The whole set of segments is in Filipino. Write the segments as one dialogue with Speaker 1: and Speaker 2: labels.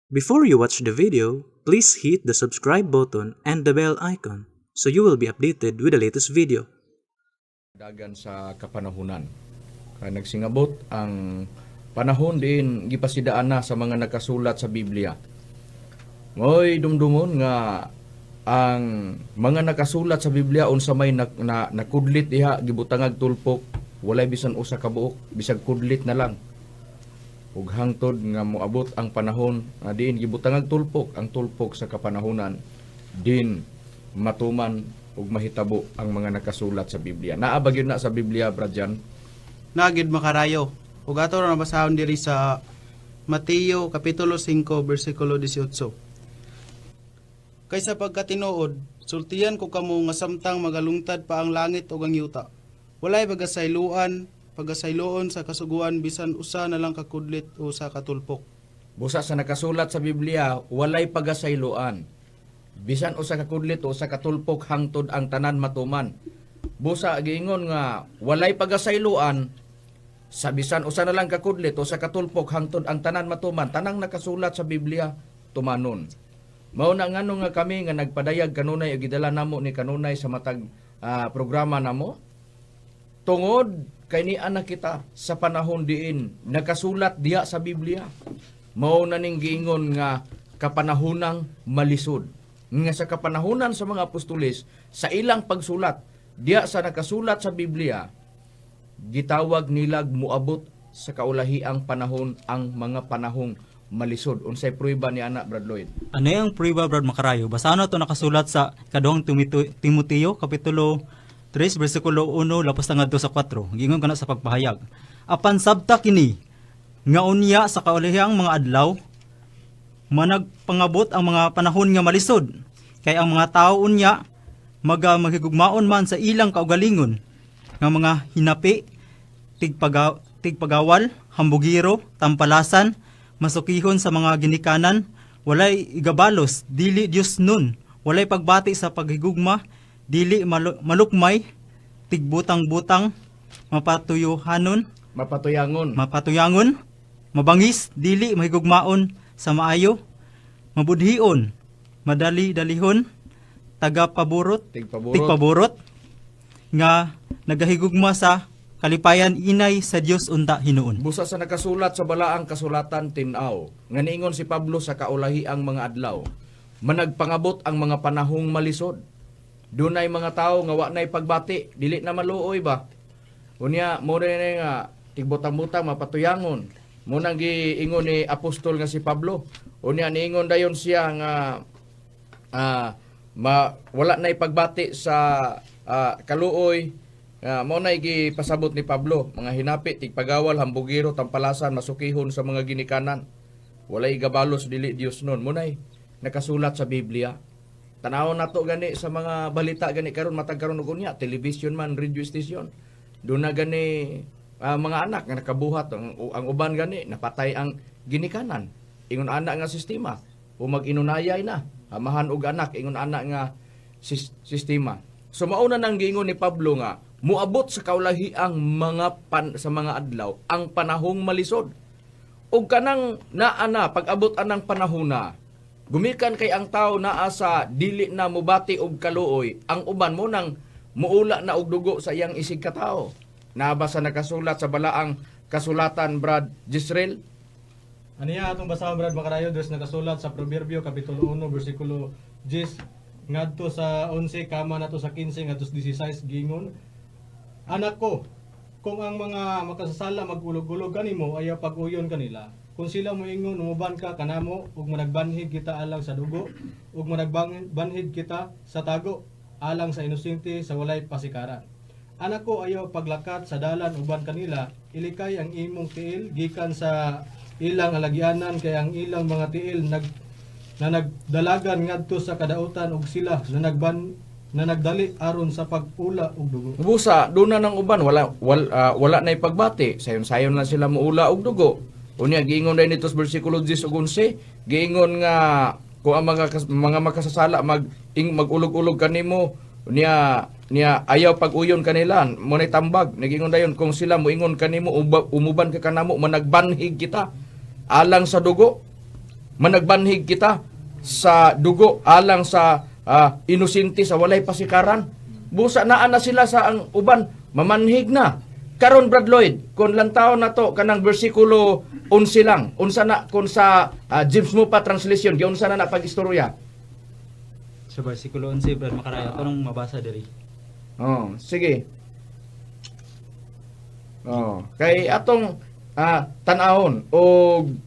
Speaker 1: Before you watch the video, please hit the subscribe button and the bell icon so you will be updated with the latest video.
Speaker 2: Dagan sa kapanahunan. Kaya nagsingabot ang panahon din gipasidaan na sa mga nakasulat sa Biblia. Mo'y dumdumon nga ang mga nakasulat sa Biblia unsa may nakudlit diha gibutangag tulpok, walay bisan usa ka buok, bisag kudlit na lang. Ug hangtod nga moabot ang panahon diin gibutangag tulpok, ang tulpok sa kapanahunan din matuman ug mahitabo ang mga nakasulat sa Biblia. Naa ba gyud na sa Biblia, Brad Jan?
Speaker 3: Nagid makarayo. Ug ato ra nabasahon diri sa Mateo kapitulo 5 bersikulo 18. Kaysa pagkatinuod, sultihan ko kamo nga samtang magalungtad pa ang langit ug ang yuta. Walay pagasayloon sa kasuguan bisan usa na lang kakudlit o sa katulpok.
Speaker 2: Busa sa nakasulat sa Biblia, walay pagasayloan. Bisan usa ka kudlit o sa katulpok hangtod ang tanan matuman. Busa giingon nga walay pagasayloan sa bisan usa na lang ka kudlit o sa katulpok hangtod ang tanan matuman. Tanang nakasulat sa Biblia tumanon. Mao na ngano nga kami nga nagpadayag kanunay o gidala namo ni kanunay sa matag programa namo. Tungod kay niya na kita sa panahon diin nakasulat diha sa Biblia. Mao na ning giingon nga kapanahunang malisod. Nga sa kapanahunan sa mga apostoles sa ilang pagsulat diya sa nakasulat sa Biblia gitawag nilag muabot sa kaulahiang panahon ang mga panahong malisod. Unsay prueba ni anak Brad Lloyd?
Speaker 4: Ano yung prueba, Brad Makarayo? Basahan na ito nakasulat sa kaduhang Timoteo, kapitulo 3, versikulo 1, lapos tangad 2 sa 4. Gingon ka na sa pagpahayag. Apan sabta kini, nga unya sa kaulihang mga adlaw, managpangabot ang mga panahon nga malisod. Kay ang mga tao unya, maghigugmaon man sa ilang kaugalingon, nga mga hinapi, tigpagawal, hambugiro, tampalasan, masukihon sa mga ginikanan, walay igabalos, dili Dios nun, walay pagbati sa paghigugma, dili malukmay, tigbutang-butang, mapatuyangon, mabangis, dili mahigugmaon sa maayo, mabudhion, madali-dalihon, tigpaburot, nga nagahigugma sa kalipayan inay sa Dios unta hinuon.
Speaker 2: Busa sa nakasulat sa balaang kasulatan tinaw, nga niingon si Pablo sa kaulahiang mga adlaw, managpangabot ang mga panahong malisod. Dunay mga tao nga wa nay pagbati, dili na maluoy ba? Unya mo rin nga tigbutang-butang mapatuyangon. Mo nang giingon ni apostol nga si Pablo. Unya niingon dayon siya nga wala nay pagbati sa kaluoy. Mao na gipasabot ni Pablo, mga hinapi, tigpagawal, hambugiro, tampalasan, masukihon sa mga ginikanan. Walay gabalos dili Dios nun. Mao na nakasulat sa Biblia. Tanawon nato gani sa mga balita gani karon matag karon ug unya, television man, radio station. Doon na gani mga anak nga nakabuhat ang uban gani napatay ang ginikanan. Ingon anak nga sistema, o mag-inunayay na, amahan og anak ingon anak nga sistema. So mauna nang giingon ni Pablo nga muabot sa kaulahiang sa mga adlaw ang panahong malisod. Ug kanang naana pag-abot anang panahona, gumikan kay ang tao naa sa dili na mubati og kaluoy, ang uban mo nang muula na og dugo sa iyang isig ka tao. Nabasa nakasulat sa balaang kasulatan, Brad Jisrael?
Speaker 5: Aniya atong basahon, Brad Makarayo, dos nakasulat sa Proverbio kapitulo 1 bersikulo 10 ngadto sa 11 kama nato sa 15 ngadto sa 16 gingon, anak ko, kung ang mga makasasala magulog-ulog kanimo ayaw pag-uyon kanila. Kung sila moingon umuban ka kanamo ug managbanhig kita alang sa dugo ug managbanhig kita sa tago alang sa inosente sa walay pasikaran. Anak ko, ayaw paglakat sa dalan uban kanila, ilikay ang imong tiil gikan sa ilang alagyanan kay ang ilang mga tiil nagdalagan ngadto sa kadautan ug sila na nagdali aron sa pagula og dugo.
Speaker 2: Busa, doon na ng uban, wala na ipagbati. Sayon-sayon na sila muula og dugo. Unya, giingon na nito sa versikulo 10 ug 11, giingon nga, kung ang mga makasasala, magulog-ulog kanimo, niya ayaw pag-uyon kanila, muna'y tambag. Nagingon dayon, kung sila muingon kanimo, umuban ka kanamo, managbanhig kita, alang sa dugo. managbanhig kita sa dugo alang sa inosente sa walay pasikaran. Busa naa na sila sa ang uban mamanhig na. Karon Brad Lloyd, kung lantaw na to kanang bersikulo 11 lang, unsa na kung sa James Mupa translation, giunsa na pag-istorya.
Speaker 4: Sa versikulo 11, Brad Makarayo, anong mabasa diri?
Speaker 2: Oh, sige. Oh, kay atong tan-ahon o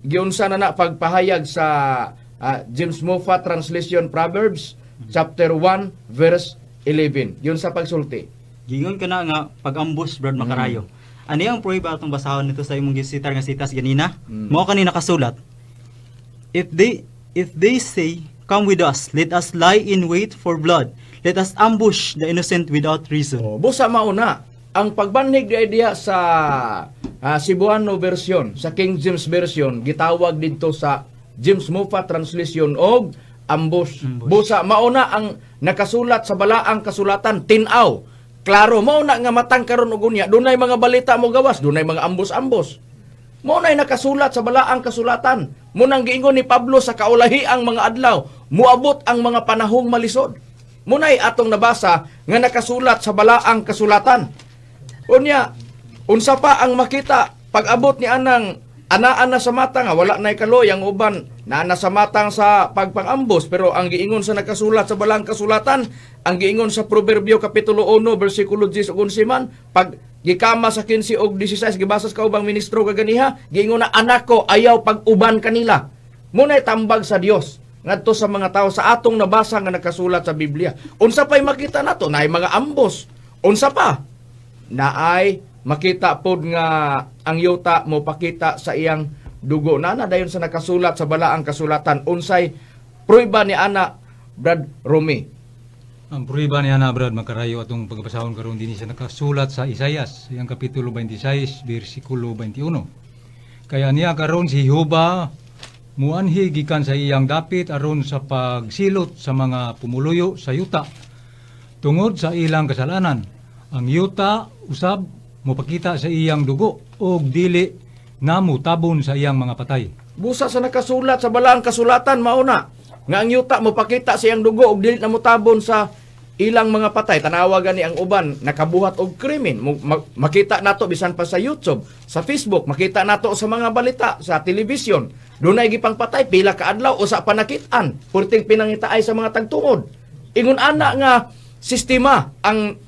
Speaker 2: giunsa na pagpahayag sa James Moffat Translation Proverbs chapter 1 verse 11. Yun sa pagsulti.
Speaker 4: Gingon ka na nga pag-ambush, Brad Makarayo. Ano yung prueba atong basahon nito sa imong gisitar nga sitas ganina? Mao kanina kasulat. If they say, "Come with us, let us lie in wait for blood. Let us ambush the innocent without reason."
Speaker 2: Oh, busa mauna ang pagbanhig di idea sa Cebuano version, sa King James version, gitawag dito sa James Moffat Translation og ambush. Busa mauna ang nakasulat sa balaang kasulatan, tin-aw. Klaro, mauna nga matang karon og unya, dunay mga balita mo gawas, dunay mga ambos-ambos. Maunay nakasulat sa balaang kasulatan. Munang giingon ni Pablo sa kaulahi ang mga adlaw, muabot ang mga panahong malisod. Munay atong nabasa nga nakasulat sa balaang kasulatan. Unya, unsa pa ang makita pag-abot ni anang anaan na sa matang, wala na'y kaloy ang uban na sa matang sa pagpangambos. Pero ang giingon sa nakasulat sa balang kasulatan, ang giingon sa Proverbio Kapitulo 1, versikulo 10 ug 11 man, pag gikama sa 15 ug 16, gibasas ka ubang ministro kaganiha, giingon na, anak ko, ayaw pag-uban kanila. Muna'y tambag sa Dios ngadto sa mga tao sa atong nabasa nga nakasulat sa Biblia. Unsa pa'y makita nato? Naay mga ambos. Unsa pa? Naay makita pod nga ang yuta mo pakita sa iyang dugo. Nana dayon sa nakasulat sa balaang kasulatan. Unsay prueba ni ana Brad Romy?
Speaker 6: Ang prueba niya na Brad Makarayo atong pagbasahon karon dinhi sa nakasulat sa Isaias, iyang kapitulo 26, bersikulo 21. Kaya niya karon si Jehova muanhi gikan sa iyang dapit aron sa pagsilot sa mga pumuluyo sa yuta tungod sa ilang kasalanan. Ang yuta usab mopakita sa iyang dugo og dili namutabon sa iyang mga patay.
Speaker 2: Busa sa nakasulat sa balaang kasulatan mauna nga ang yuta mopakita sa iyang dugo og dili namutabon sa ilang mga patay. Tanawa gani ang uban nakabuhat og krimen. Makita nato bisan pa sa YouTube, sa Facebook, makita nato sa mga balita sa telebisyon. Dunay gipang patay pila ka adlaw usa pa nakitaan. Purting pinangitaay sa mga tagtungod. Ingon ana nga sistema ang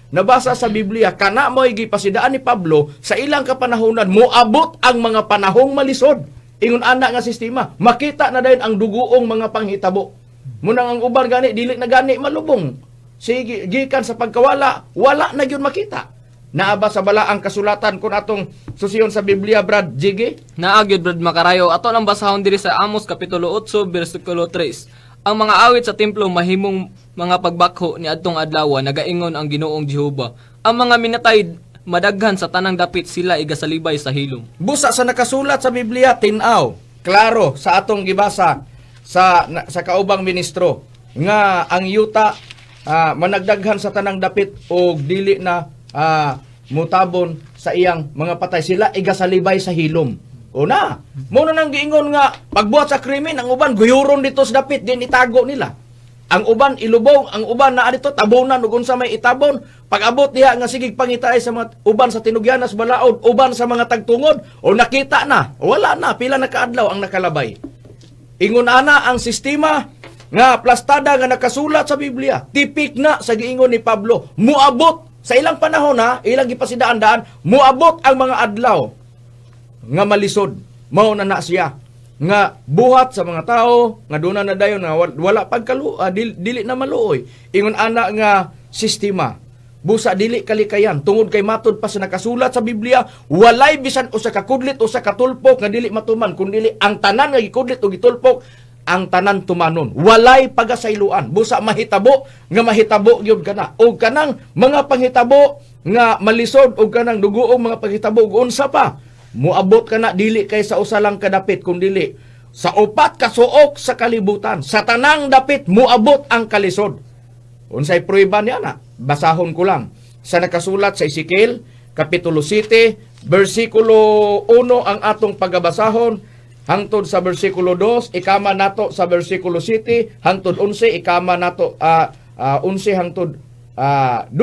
Speaker 2: nabasa sa Biblia kana mo'y gipasidaan ni Pablo sa ilang kapanahonan moabot ang mga panahong malisod. Ingon ana nga sistema, makita na dayon ang duguong mga panghitabo. Munang ang uban gani dili na gani malubong. Sige gikan sa pagkawala, wala na gyud makita. Naaba sa balaang kasulatan kun atong susiyon sa Biblia, Brad Jiggy?
Speaker 7: Naagyod Brad Makarayo, ato nang basahon diri sa Amos kapitulo 8 bersikulo 3. Ang mga awit sa templo mahimong mga pagbakho ni adtong adlaw nagaingon ang Ginoong Jehova. Ang mga minatay madaghan sa tanang dapit sila igasalibay sa hilom.
Speaker 2: Busa sa nakasulat sa Biblia, tin-aw, klaro sa atong gibasa sa kaubang ministro nga ang yuta managdaghan sa tanang dapit o dili na mutabon sa iyang mga patay, sila igasalibay sa hilom. Una, muna nang giingon nga pagbuhat sa krimen, ang uban guyuron dito sa dapit din itago nila. Ang uban ilubong, ang uban naa dito tabonan ug unsa may itabon. Pag-abot diha nga sigig pangitaay sa mga uban sa tinugyanas balaod, uban sa mga tagtungod o nakita na, wala na pila na kaadlaw ang nakalabay. Ingon ana ang sistema nga plastada nga nakasulat sa Biblia, tipik na sa giingon ni Pablo, muabot sa ilang panahon ilang gipasidaan-daan, muabot ang mga adlaw nga malisod. Mao na siya nga buhat sa mga tao nga duna na dayon nga wala dili na maluoy. Ingon ana nga sistema, busa dili kalikayan tungod kay matud pa sa nakasulat sa Biblia, walay bisan usa ka kudlit o sa katulpok nga dili matuman, kundi ang tanan nga gikudlit o gitulpok ang tanan tumanon. Walay pagasayloan. Busa mahitabo nga mahitabo gyud kana. O kanang mga panghitabo nga malisod o kanang dugoong mga panghitabo ug unsa pa muabot kana dili kay sa usa lang kadapit kun dili sa upat ka suok sa kalibutan. Sa tanang dapit muabot ang kalisod. Unsay prueba niya na? Basahon ko lang. Sa nakasulat sa Ezekiel kapitulo 7 bersikulo 1 ang atong pagabasahon. hangtod sa bersikulo 2, ikama nato sa bersikulo 7 hangtod 11, ikama nato 11 hangtod 12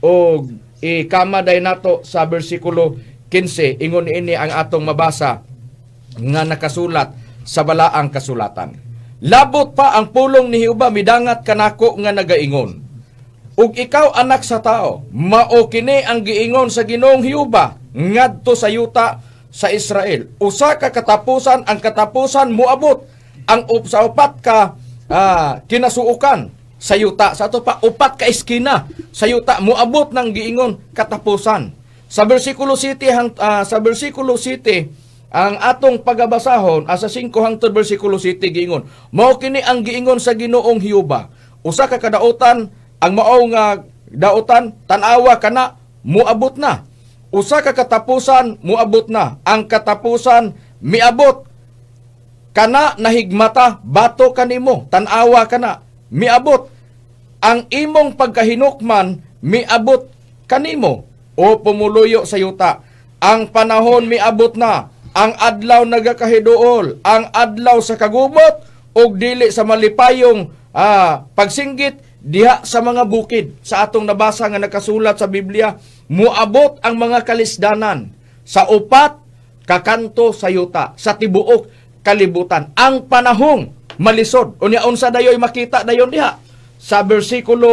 Speaker 2: o ikama day nato sa bersikulo 15. Ingon ini ang atong mabasa nga nakasulat sa balaang kasulatan. Labot pa ang pulong ni Jehova midangat kanako nga nagaingon. Ug ikaw anak sa tao, mao kini ang giingon sa Ginoong Jehova ngadto sa yuta sa Israel. Usa ka katapusan, ang katapusan moabot ang sa upat ka kinasuukan sa yuta. Sa ato pa upat ka eskina sa yuta moabot ng giingon katapusan. Sa bersikulo 7 ang atong pagabasahon asa 5 hangtod bersikulo 7 giingon. Mao kini ang giingon sa Ginoong Jehova. Usa ka kadautan, ang mao nga dautan tan-awa kana moabot na. Usa ka katapusan moabot na. Ang katapusan miabot kana nahigmata bato kanimo tan-awa kana miabot. Ang imong pagkahinukman miabot kanimo o pumuluyo sa yuta. Ang panahon miabot na. Ang adlaw nagakahiduol, ang adlaw sa kagubot ug dili sa malipayong pagsinggit diha sa mga bukid. Sa atong nabasa nga nakasulat sa Biblia, muabot ang mga kalisdanan sa upat kakanto sa yuta, sa tibuok kalibutan. Ang panahong malisod. Unya unsa dayoy makita dayon diha sa bersikulo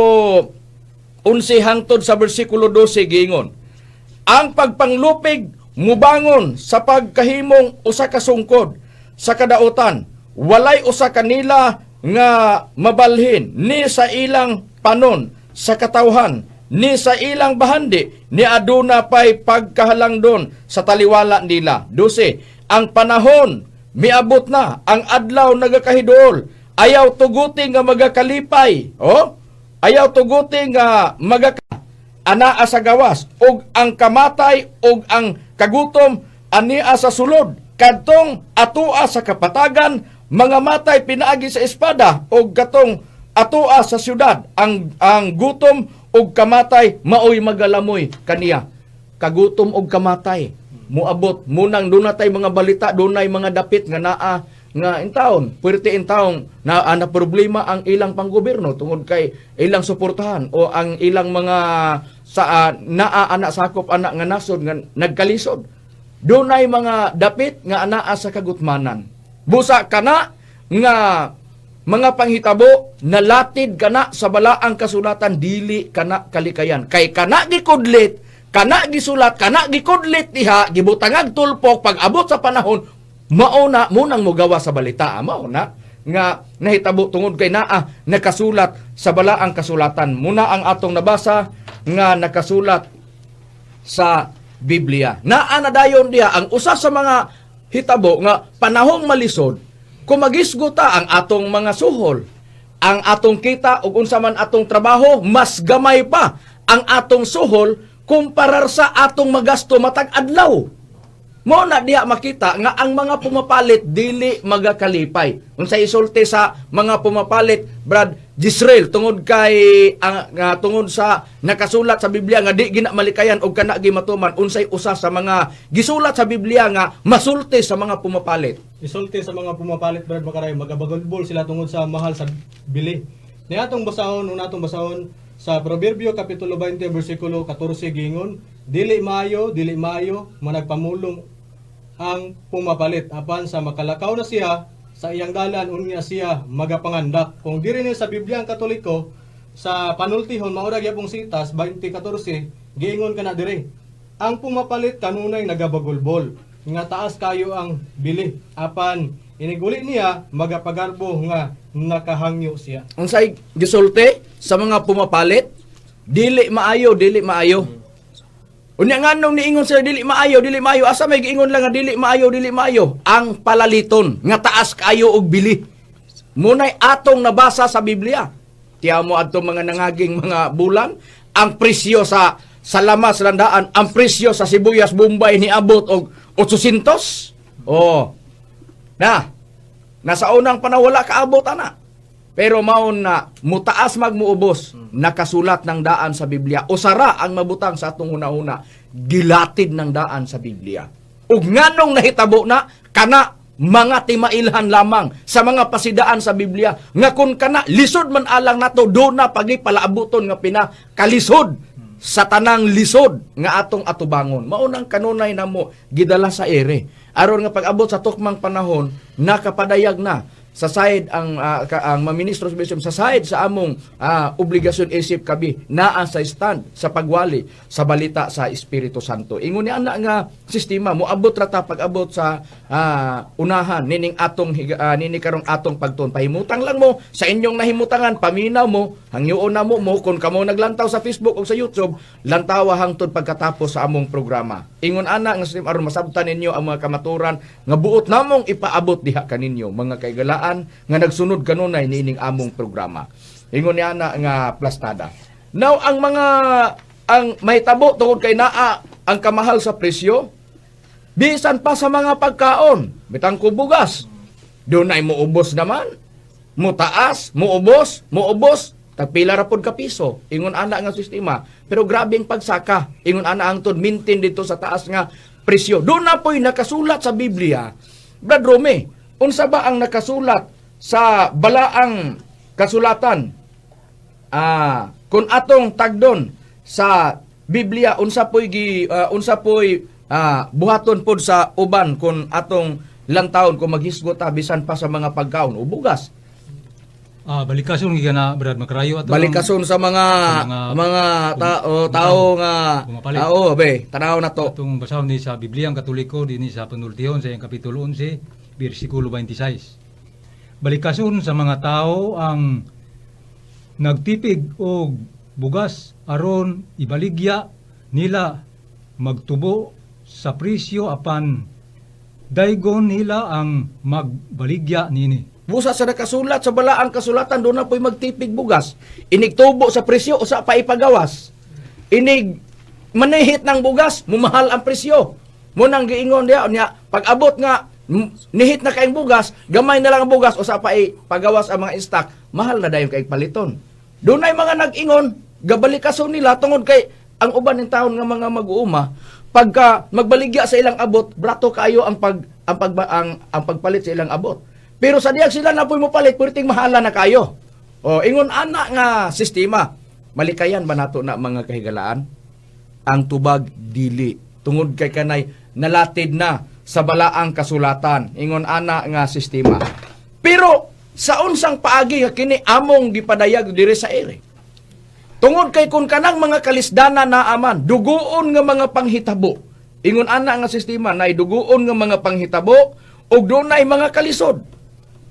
Speaker 2: 11 hangtod sa bersikulo 12 giingon. Ang pagpanglupig mubangon sa pagkahimong usa ka sungkod sa kadautan, walay usa kanila nga mabalhin ni sa ilang panon sa katawhan, ni sa ilang bahandi, ni aduna pay pagkahalangdon sa taliwala nila. 12. Ang panahon miabot na, ang adlaw nagakahiduol, ayaw tuguti nga magakalipay, ayaw tuguti nga anaa sa gawas, ug ang kamatay ug ang kagutom ania sa sulod, kadtong atua sa kapatagan, mga matay pinaagi sa espada, ug katong atua sa syudad, ang gutom ug kamatay maoy magalamoy kaniya. Kagutom ug kamatay muabot munang dunay mga balita, dunay mga dapit nga naa nga intawon, puwerte intawon na problema ang ilang panggobyerno tungod kay ilang suportahan o ang ilang mga sa naa anak sakop anak nga nasod nga nagkalisod. Dunay mga dapit nga anaa sa kagutmanan. Busa kana nga mga panghitabo nalatid kana sa balaang kasulatan, dili kana kalikayan. Kay kana gikudlit, kana gisulat, kana gikudlit diha, gibutangag tulpok pag abot sa panahon mauna munang mogawa sa balita. Mauna nga nahitabo tungod kay naa nakasulat sa balaang kasulatan. Muna ang atong nabasa nga nakasulat sa Biblia. Naa na dayon diha ang usa sa mga hitabo nga panahong malisod, kung magisguta ang atong mga suhol, ang atong kita ug unsa man atong trabaho, mas gamay pa ang atong suhol kumparar sa atong magasto matag adlaw. Mo na diha makita nga ang mga pumapalit dili magakalipay. Unsay isulti sa mga pumapalit, Brad Gisrael, tungod kay tungod sa nakasulat sa Biblia nga di gina malikayan og kana gi matuman, unsay usa sa mga gisulat sa Biblia nga masulti sa mga pumapalit.
Speaker 5: Isulti sa mga pumapalit, Brad Makaray, magabagolbol sila tungod sa mahal sa bili. Niatong basahon, unatong basahon sa Proverbio kapitulo 20 bersikulo 14 gingon, dili maayo managpamulong ang pumapalit apan sa makalakaw na siya sa iyang dalan unya siya magapangandak. Kung diri ni sa Biblia ang Katoliko sa panultihon maura gyapong sitas 20:14 giingon kana dire, ang pumapalit kanunay nagabagulbol nga taas kayo ang bili apan iniguli niya magapagarbo nga nakahangyo siya.
Speaker 2: Unsay gisulti sa mga pumapalit? Dili maayo. Unya nganong niingon sila dili maayo, asa may giingon lang nga dili maayo, ang palaliton nga taas kayo og bili. Munay atong nabasa sa Biblia. Tiyaw mo adtong mga nangaging mga bulan, ang presyo sa lamas landaan, ang presyo sa sibuyas Bombay niabot og 800. Nasa unang panawala kaabot ana. Pero maon na mutaas magmuubos, nakasulat ng daan sa Biblia. Usara ang mabutang sa atong una-una, gilatid ng daan sa Biblia. Ug nganong nahitabo na kana mga timailhan lamang sa mga pasidaan sa Biblia nga kun kana lisod man alang nato do na pagi palaabuton nga pinakalisod sa tanang lisod nga atong atubangon. Maunang kanunay namo gidala sa ere aron nga pag-abot sa tukmang panahon nakapadayag na sa side ang maministro sa side sa among obligasyon isip kabi naa sa stand sa pagwali sa balita sa Espiritu Santo. Ingon ni ana nga sistema moabot ra ta pag-abot sa unahan nining atong nini karong atong pagtuon. Pahimutang lang mo sa inyong nahimutangan, paminaw mo, hangyoon na mo kung kamo naglantaw sa Facebook o sa YouTube, lantawa hangtod pagkatapos sa among programa. Ingon ana nga sistema aron masabtan ninyo ang mga kamaturan nga buot namong ipaabot diha kaninyo mga kaigalaan nga nagsunod kanunay niining among programa. Ingon ni ana nga plastada. Now ang mahitabo tungod kay naa ang kamahal sa presyo bisan pa sa mga pagkaon, bitang kubugas. Doon ay muubos naman. Mutaas, muubos, tagpila ra pod ka piso. Ingon ana nga sistema. Pero grabing pagsaka. Ingon ana angtod mintin dito sa taas nga presyo. Doon na po'y nakasulat sa Biblia. Brad Rome, unsa ba ang nakasulat sa balaang kasulatan? Kung atong tagdon sa Biblia unsa po'y buhaton pod sa uban kung atong lantawon kung maghisgot bisan pa sa mga pagkaon o bugas.
Speaker 6: Balikason giga na Brad Macarayo ato.
Speaker 2: Balikason sa mga tao nga tanaw na to.
Speaker 6: Atong basahon ni sa Biblia ang Katoliko dinhi sa panultihon sa iyang kapitulo 11 bersikulo 26. Balikason sa mga tao ang nagtipig og bugas aron ibaligya nila magtubo sa presyo apan daygon nila ang magbaligya nini.
Speaker 2: Busa sa nakasulat sa balaang kasulatan doon na po'y magtipig bugas. Inig tubo sa presyo o sa paipagawas. Inig manihit ng bugas, mumahal ang presyo. Munang giingon niya, pag abot nga nihit na kaing bugas, gamay na lang ang bugas o sa paipagawas ang mga stock, mahal na dayon kaing paliton. Doon ay mga nag-ingon, gabalikason nila tungod kay ang uban ng taon nga mga mag-uuma, pagka magbaligya sa ilang abot, brato kayo ang pagpalit sa ilang abot. Pero sa diyag sila na po'y mopalit, pwedeng mahala na kayo. O, ingon ana nga sistema. Malikayan ba nato na mga kahigalaan? Ang tubag dili. Tungod kay kanay nalatid na sa balaang kasulatan. Ingon ana nga sistema. Pero sa unsang paagi kini among gipadayag diri sa ere. Tungod kay kun kanang mga kalisdana na aman, duguon nga mga panghitabo. Ingon ana nga sistema na duguon nga mga panghitabo ug dunay mga kalisod.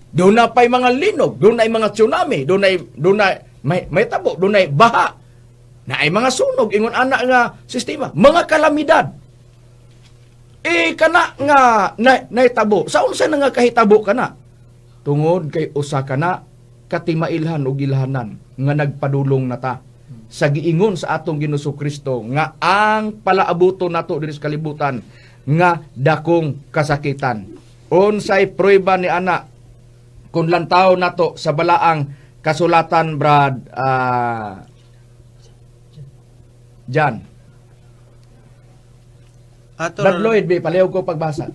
Speaker 2: Doon na pa'y mga linog, doon ay mga tsunami, doon ay may tabo, doon ay baha, na ay mga sunog, ingon ana nga sistema, mga kalamidad. Kana nga naitabo, sa unsa na nga kahitabo kana? Tungod kay usa kana katimailhan o gilhanan nga nagpadulong nata sa giingon sa atong Ginoong Kristo nga ang palaabuton nato diri sa kalibutan nga dakong kasakitan. Unsay prueba ni ana kung lantaw nato sa balaang kasulatan Brad Jan. Brad Lloyd, palihog ko pagbasa.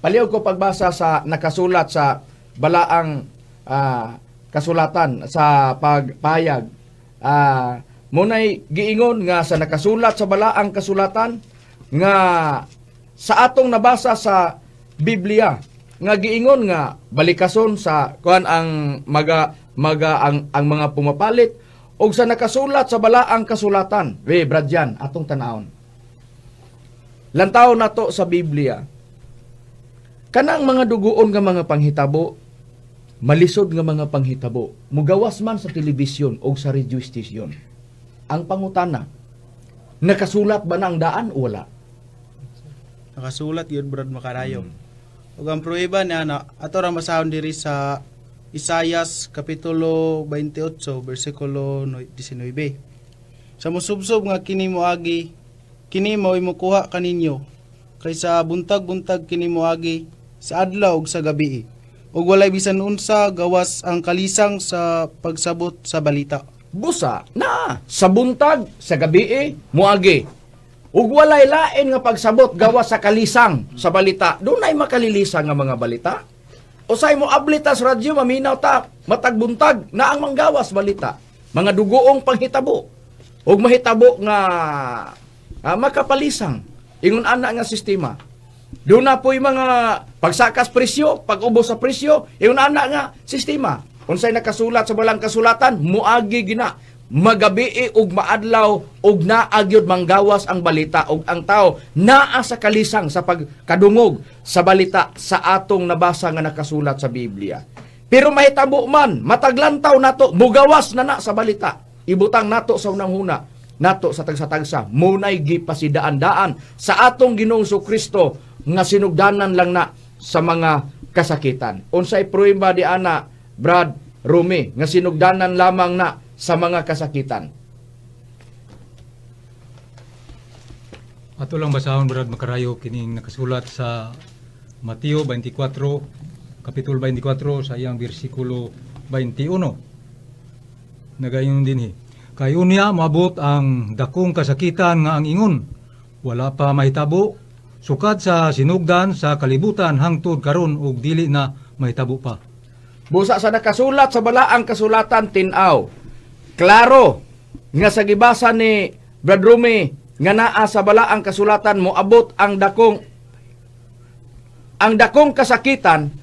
Speaker 2: Palihog ko pagbasa sa nakasulat sa balaang kasulatan sa pagpayag. Munay giingon nga sa nakasulat sa balaang kasulatan nga sa atong nabasa sa Biblia nga giingon nga balikason sa kuan ang ang mga pumapalit og sa nakasulat sa balaang kasulatan. Brad Jan, atong tanawon. Lantaw nato sa Biblia. Kanang mga duguon nga mga panghitabo, malisod nga mga panghitabo, mugawas man sa telebisyon o sa radio station. Ang pangutana, nakasulat ba na ang daan o wala?
Speaker 3: Nakasulat yun, Brad Macarayo. Ug ang prueba niya na ato ra masahon diri sa Isaias kapitulo 28 bersikulo 19. Sa musubsob nga kini moagi, kini mao'y mokuha kaninyo kaysa buntag-buntag kini moagi sa adlaw ug sa gabi. Ug walay bisan unsa gawas ang kalisang sa pagsabot sa balita.
Speaker 2: Busa na sa buntag sa gabi moagi. ug walay lain nga pagsabot gawas sa kalisang sa balita. Dunay makalilisang nga mga balita. Usay mo ablita sa radyo, maminaw ta, matagbuntag na ang manggawas balita. Mga dugoong panghitabo. Ug mahitabo nga makapalisang. Ingon ana nga sistema. Doon na po'y mga pagsakas presyo, pag-ubos sa presyo, ingon ana nga sistema. Unsay nakasulat sa balang kasulatan, muagi gina. Magabi ug maadlaw ug naagyod manggawas ang balita ug ang tao naa sa kalisang sa pagkadungog sa balita sa atong nabasa nga nakasulat sa Biblia. Pero mahitabo man mataglantaw nato mugawas na sa balita. Ibutang nato sa unang-una nato sa tagsa-tagsa munay gipasidaan-daan sa atong Ginoong Kristo nga sinugdanan lang na sa mga kasakitan. Unsay prueba di ana Brad Rumi nga sinugdanan lamang na sa mga kasakitan.
Speaker 6: Ato lang basahon Brad Makarayo kining nakasulat sa Mateo 24, Kapitulo 24 sa iyang bersikulo 21. Nagayon dinhi. Kay unya maabot ang dakong kasakitan nga ang ingon. Wala pa mahitabo sukad sa sinugdan sa kalibutan hangtod karon ug dili na mahitabo pa.
Speaker 2: Busa sa nakasulat sa balaang kasulatan tin-aw. Klaro nga sa gibasa ni Brad Rumi nga naa sa balaang kasulatan moabot ang dakong kasakitan,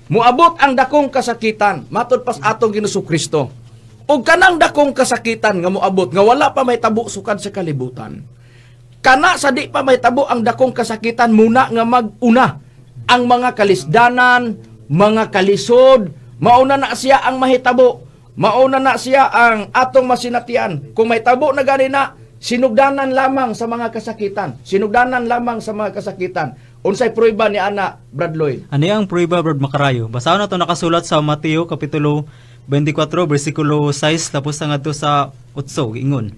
Speaker 2: moabot ang dakong kasakitan matud pas atong Ginoong Kristo. Ug kanang dakong kasakitan nga moabot nga wala pa mahitabo sukad sa kalibutan. Kana sa di pa mahitabo ang dakong kasakitan muna nga mag-una ang mga kalisdanan, mga kalisod, mauna na siya ang mahitabo. Mauna na siya ang atong masinatian. Kung may tabo na gani na, sinugdanan lamang sa mga kasakitan. Sinugdanan lamang sa mga kasakitan. Unsay prueba ni ana, Brad Lloyd?
Speaker 4: Ano ang prueba, Brad Makarayo? Basahan na ito nakasulat sa Mateo Kapitulo 24, versikulo 6, tapos na nga ito sa 8, ingon.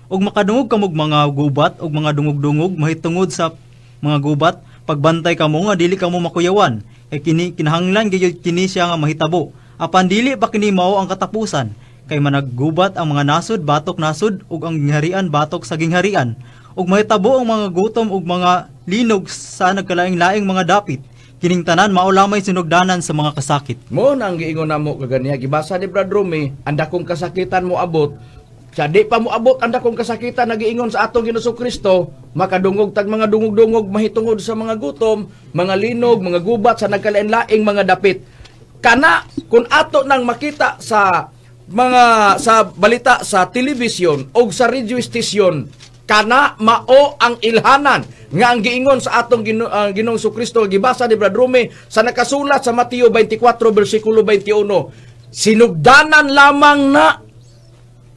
Speaker 4: Og makadungog kamog mga gubat, og mga dungog-dungog, mahitungod sa mga gubat, pagbantay kamo nga dili kamo makuyawan. Kay kinahanglan gyud kini siya nga mahitabo. Apan dili pa kini mao ang katapusan, kay managgubat ang mga nasod batok nasod ug ang gingharian batok sa gingharian, ug mahitabo ang mga gutom ug mga linog sa nagkalaing-laing mga dapit. Kining tanan mao lamay sinugdanan sa mga kasakit.
Speaker 2: Mo nang giingon namo kaganiya gibasa ni Brad Rumi, ang dakong kasakitan mo abot. Sa di pa mo abot ang dakong kasakitan nagiingon sa atong Ginoong Kristo, makadungog tag mga dungog-dungog mahitungod sa mga gutom, mga linog, mga gubat sa nagkalain-laing mga dapit. Kana kung ato nang makita sa mga sa balita sa telebisyon o sa radio station, kana mao ang ilhanan nga ang giingon sa atong Ginoong Kristo gibasa ni Brad Rumi sa nakasulat sa Mateo 24 bersikulo 21. Sinugdanan lamang na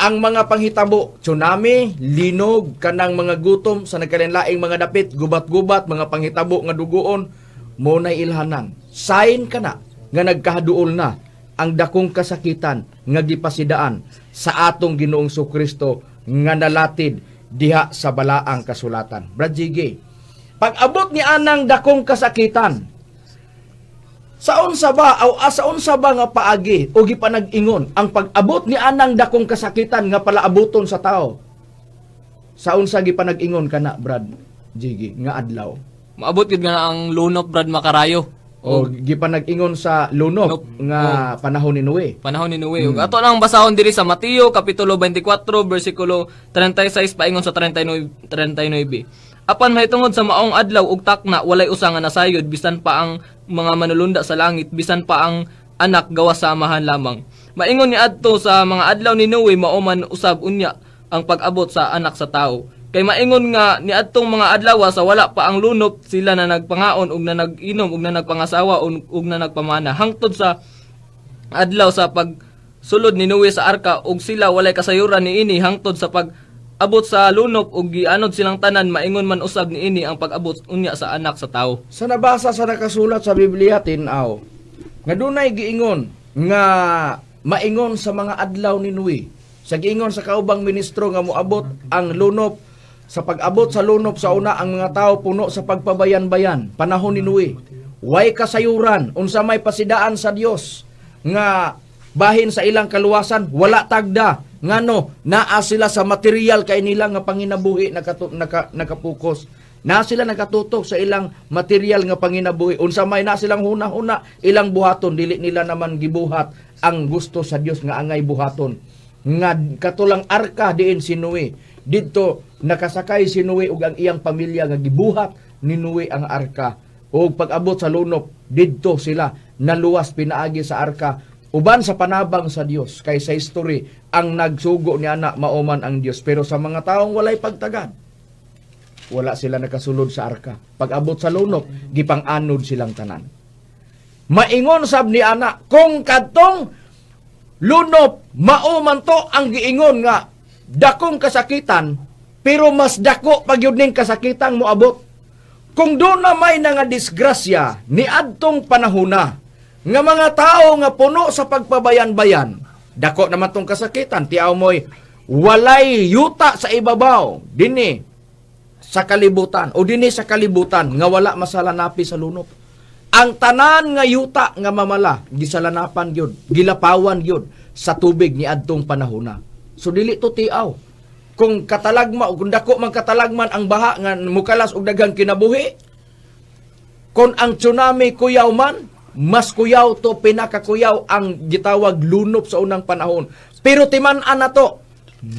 Speaker 2: ang mga panghitabo, tsunami, linog, kanang mga gutom sa nagkalain-laing mga dapit, gubat-gubat, mga panghitabo nga dugoon, mo na ilhanan. Sign kana nga nagkahaduol na ang dakong kasakitan nga gipasidaan sa atong Ginoong Kristo nga nalatid diha sa balaang kasulatan. Brad Jiggy, pag-abot ni anang dakong kasakitan, saon sa ba nga paagi o gipanag-ingon ang pag-abot ni anang dakong kasakitan nga palaaboton sa tao? Saon sa gipanag-ingon kana, Brad Jiggy, nga adlaw?
Speaker 7: Maabot gid nga ang lunop, Brad Makarayo.
Speaker 2: O gipanag-ingon sa lunok nga panahon ni Noe.
Speaker 7: Panahon ni Noe. Ug ato nang basahon diri sa Mateo Kapitulo 24 bersikulo 36 paingon sa 39. Apan mahitungod sa maong adlaw ug takna walay usa nga nasayod bisan pa ang mga manulunda sa langit bisan pa ang anak gawas sa amahan lamang. Maingon ni adto sa mga adlaw ni Noe mao man usab unya ang pag-abot sa anak sa tao. Kay maingon nga ni adtong mga adlaw sa wala pa ang lunop sila na nagpangaon ug na nag-inom ug na nagpangasawa ug na nagpamana hangtod sa adlaw sa pagsulod ni Noe sa arka ug sila walay kasayuran niini hangtod sa pag-abot sa lunop ug gianod silang tanan maingon man usab niini ang pag-abot unya sa anak sa tawo.
Speaker 2: Sa nabasa sa nakasulat sa Biblia tin-aw nga dunay giingon nga maingon sa mga adlaw ni Noe. Sa giingon sa kaubang ministro nga moabot ang lunop. Sa pag-abot sa lunop sa una ang mga tao puno sa pagpabayan-bayan panahon ni Noe. Way kasayuran unsa may pasidaan sa Dios nga bahin sa ilang kaluwasan wala tagda ngano naa sila sa material kay nila nga panginabuhi nakapukos. Na sila nakatutok sa ilang material nga panginabuhi. Unsa may na silang huna-huna ilang buhaton, dili nila naman gibuhat ang gusto sa Dios nga angay buhaton. Nga katulang arka diin si Noe. Didto nakasakay si Noe ug ang iyang pamilya nga gibuhat ni Noe ang arka. Ug pag-abot sa lunop, didto sila naluwas pinaagi sa arka uban sa panabang sa Dios. Kay sa history ang nagsugo ni ana mauman ang Dios, pero sa mga taong walay pagtagad, wala sila nakasulod sa arka. Pag-abot sa lunop, gipang-anod silang tanan. Maingon sab ni ana, kung kadtong lunop, mauman to ang giingon nga, dakong kasakitan, pero mas dako pag yun ning kasakitang moabot. Kung doon na may nga disgrasya, ni adtong panahuna, nga mga tao nga puno sa pagpabayan-bayan, dako naman tong kasakitan, tiaw mo'y, walay yuta sa ibabaw, dini, sa kalibutan o dinhi sa kalibutan nga wala masalanapi sa lunop. Ang tanan nga yuta nga mamala gisalanapan gyud, gilapawan gyud sa tubig ni adtong panahona. So dili to tiaw. Kung katalagma o kung dako man katalagman ang baha nga mukalas og daghang kinabuhi, kung ang tsunami kuyaw man, mas kuyaw to, pinakakuyaw ang gitawag lunop sa unang panahon. Pero timan-an na to,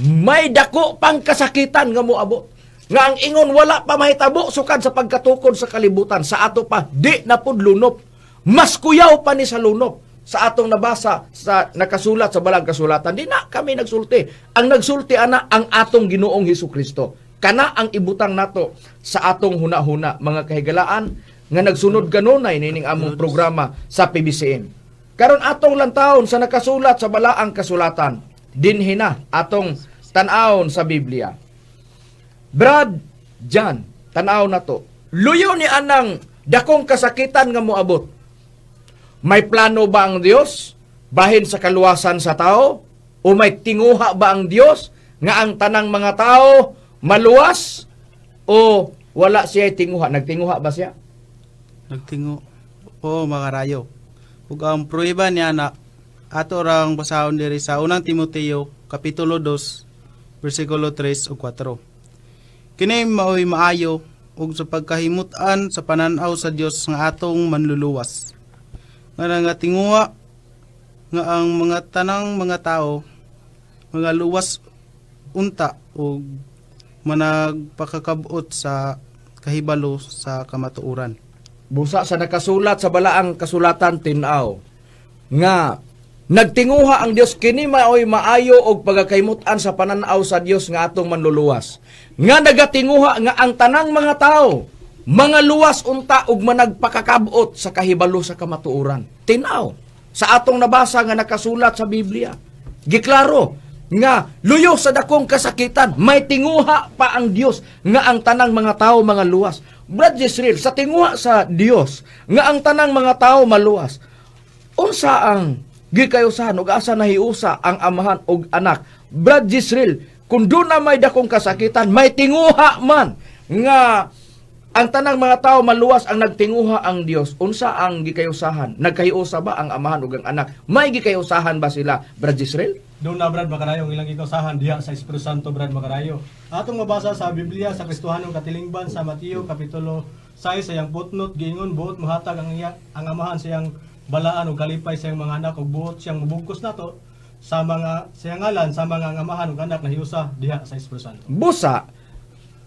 Speaker 2: may dako pang kasakitan nga moabot. Nga ang ingon wala pa mahitabo sukad sa pagkatukod sa kalibutan. Sa ato pa, di na pud lunop. Mas kuyaw pa ni sa lunop. Sa atong nabasa, sa nakasulat sa balang kasulatan, di na kami nagsulti. Ang nagsulti ana ang atong Ginoong Hesukristo. Kana ang ibutang nato sa atong huna-huna, mga kahigalaan, nga nagsunod kanunay nining among programa sa PBCN. Karon atong lantawon sa nakasulat sa balaang kasulatan, dinhi na atong tan-awon sa Biblia. Brad John, tanaw na to. Luyo ni anang dakong kasakitan nga moabot. May plano ba ang Dios bahin sa kaluwasan sa tao? O may tinguha ba ang Dios nga ang tanang mga tao maluwas? O wala siya tinguha? Nagtinguha ba siya?
Speaker 3: Nagtingo. O makarayo. Ug ang prueba niya na ato rang basahon diri sa unang Timoteo kapitulo 2 bersikulo 3 ug 4. Kini maoy maayo ug sa pagkahimutan sa pananaw sa Dios nga atong manluluwas. Nga tinguha nga ang mga tanang mga tao mga luwas unta ug managpakakabot sa kahibalo sa kamatuoran.
Speaker 2: Busa sa nakasulat sa balaang kasulatan tin-aw nga nagtinguha ang Dios kini maoy maayo og pagakaymutan sa pananaw sa Dios nga atong manluluwas. Nga nagatinguha nga ang tanang mga tao mga luwas unta ug managpakakabot sa kahibalo sa kamatuoran. Tinaw sa atong nabasa nga nakasulat sa Biblia. Giklaro nga luyo sa dakong kasakitan may tinguha pa ang Dios nga ang tanang mga tao mga luwas. Brad Jezreel, sa tinguha sa Dios nga ang tanang mga tao maluwas, unsa ang gikayusahan ug asa nahiusa ang amahan ug anak? Brad Jezreel, kung doon na may dakong kasakitan, may tinguha man nga ang tanang mga tao maluwas ang nagtinguha ang Dios. Unsa ang gikayusahan? Nagkahiusa ba ang amahan ug ang anak? May gikayusahan ba sila, Brad Jezreel?
Speaker 5: Doon na Brad Makarayo, ang ilang ikasahan diha sa Espiritu Santo Brad Makarayo. Atong mabasa sa Biblia sa Kristohanong Katilingban sa Mateo kapitulo 6 sayang putnot giingon buot mohatag ang amahan siyang balaan ug kalipay siyang mga anak ug buot siyang mubugkos nato sa mga siyang ngalan sa mga amahan ug anak na hiusa diha sa Espiritu Santo.
Speaker 2: Busa,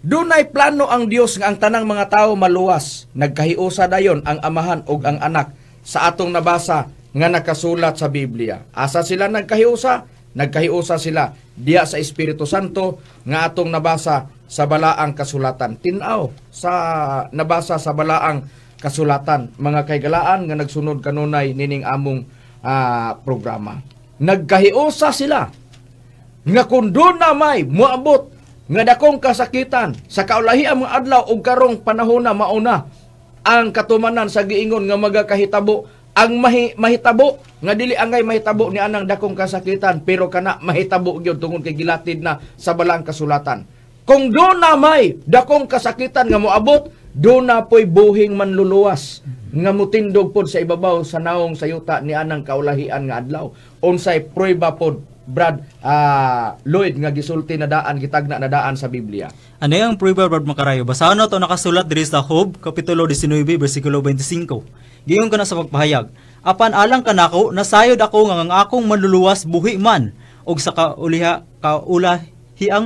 Speaker 2: dunay plano ang Dios nga ang tanang mga tao maluwas. Nagkahiusa dayon ang amahan ug ang anak sa atong nabasa nga nakasulat sa Biblia. Asa sila nagkahiusa? Nagkahiusa sila diya sa Espiritu Santo nga atong nabasa sa balaang kasulatan. Tinaw sa nabasa sa balaang kasulatan, mga kaigalaan nga nagsunod kanunay nining among programa. Nagkahiusa sila nga kung doon na may moabot nga dakong kasakitan sa kaulahi ang mga adlaw ug karong panahon na mauna ang katumanan sa giingon nga magakahitabo ang mahitabo nga dili angay mahitabo ni anang dakong kasakitan pero kana mahitabo gyud tungod kay gilatid na sa balang kasulatan. Kung do na may dakong kasakitan nga moabot do na po'y buhing manluluwas nga mutindog pod sa ibabaw sa naong sayuta ni anang kaulahian nga adlaw. Unsay prueba pod Brad Lloyd nga gisulti na daan, gitagna na daan sa Biblia.
Speaker 4: Ano yung prueba, Brad Makarayo? Basahan na ito nakasulat diri sa Job, Kapitulo 19, versikulo 25. Giyon ka na sa pagpahayag. Apan alang kanako, nasayod ako nga ang akong manluluwas buhi man, og sa kaulahiang